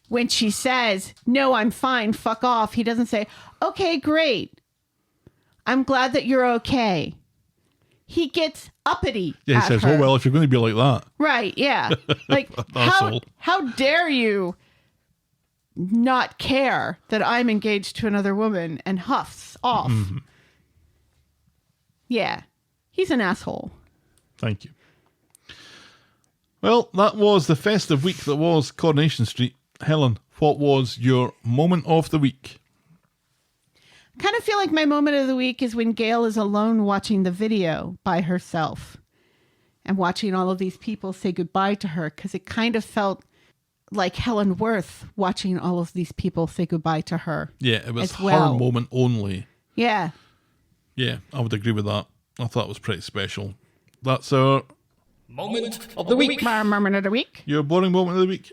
when she says, no, I'm fine, fuck off, he doesn't say, okay, great. I'm glad that you're okay. He gets uppity. Yeah, he at says, her. oh, well, if you're going to be like that. Right, yeah. Like, Asshole. how dare you not care that I'm engaged to another woman, and huffs off. Mm-hmm. Yeah, he's an asshole. Thank you. Well, that was the festive week that was Coronation Street. Helen, what was your moment of the week? Kind of feel like my moment of the week is when Gail is alone watching the video by herself and watching all of these people say goodbye to her, because it kind of felt like Helen Worth watching all of these people say goodbye to her. Yeah, it was as her well. moment only. Yeah. Yeah, I would agree with that. I thought it was pretty special. That's our Moment of the week. My moment of the week. your boring moment of the week.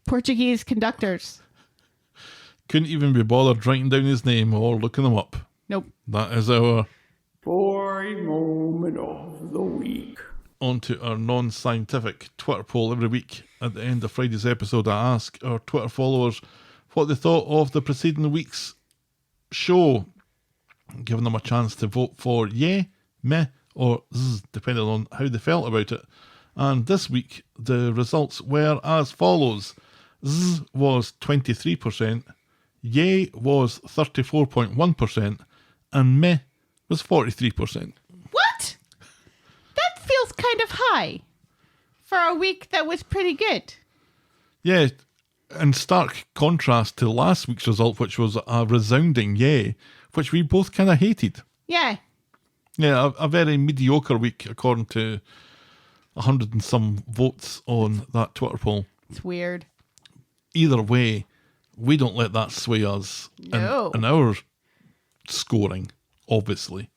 Portuguese conductors. Couldn't even be bothered writing down his name or looking him up. Nope. That is our Boring moment of the week. on to our non-scientific Twitter poll every week. At the end of Friday's episode, I ask our Twitter followers what they thought of the preceding week's show, giving them a chance to vote for yeah, meh, or zzz, depending on how they felt about it. And this week, the results were as follows. Zzz was 23%, yay was 34.1%, and meh was 43%. What? That feels kind of high for a week that was pretty good. Yeah, in stark contrast to last week's result, which was a resounding yay, which we both kind of hated. Yeah. Yeah, a very mediocre week according to 100 and some votes on that Twitter poll. It's weird. Either way, we don't let that sway us in our scoring, obviously.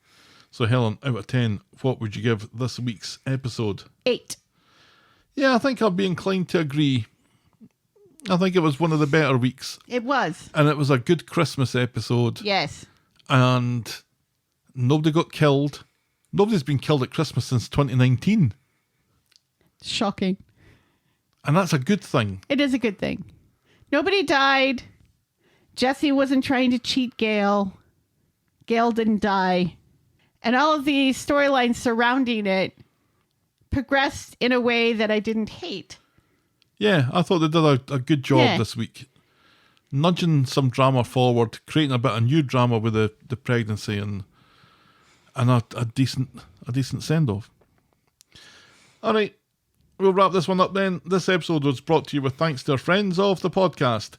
So, Helen, out of 10, what would you give this week's episode? 8. Yeah, I think I'd be inclined to agree. I think it was one of the better weeks. It was. And it was a good Christmas episode. Yes. And nobody got killed. Nobody's been killed at Christmas since 2019. Shocking. And that's a good thing. It is a good thing. Nobody died. Jesse wasn't trying to cheat Gail. Gail didn't die. And all of the storylines surrounding it progressed in a way that I didn't hate. Yeah, I thought they did a good job this week. Nudging some drama forward, creating a bit of new drama with the pregnancy and a decent send-off. All right, we'll wrap this one up then. This episode was brought to you with thanks to our friends of the podcast.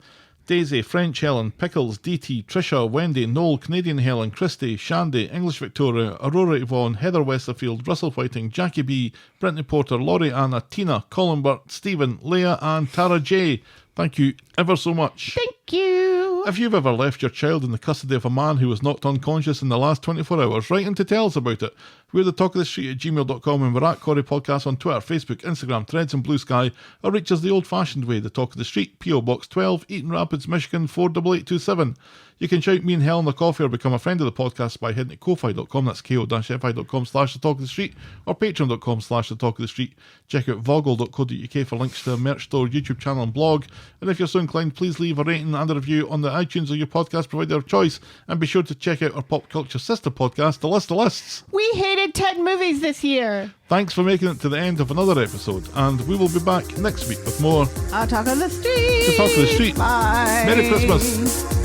Daisy, French Helen, Pickles, DT, Trisha, Wendy, Noel, Canadian Helen, Christy, Shandy, English Victoria, Aurora Yvonne, Heather Westerfield, Russell Whiting, Jackie B, Brittany Porter, Laurie Anna, Tina, Colin Burt, Stephen, Leah and Tara J. Thank you ever so much. Thank you. If you've ever left your child in the custody of a man who was knocked unconscious in the last 24 hours, write in to tell us about it. We're the Talk of the Street at gmail.com and we're at Corrie Podcast on Twitter, Facebook, Instagram, Threads and Blue Sky, or reach us the old-fashioned way, the Talk of the Street, P.O. Box 12, Eaton Rapids, Michigan 48827. You can shout me and Helen a coffee or become a friend of the podcast by heading to ko-fi.com, that's ko-fi.com/the Talk of the Street, or patreon.com/the Talk of the Street. Check out voggle.co.uk for links to the merch store, YouTube channel and blog. And if you're so inclined, please leave a rating and a review on the iTunes or your podcast provider of choice. And be sure to check out our pop culture sister podcast, The List of Lists. We hated 10 movies this year. Thanks for making it to the end of another episode, and we will be back next week with more Talk of the Street. The Talk of the Street. Bye. Merry Christmas.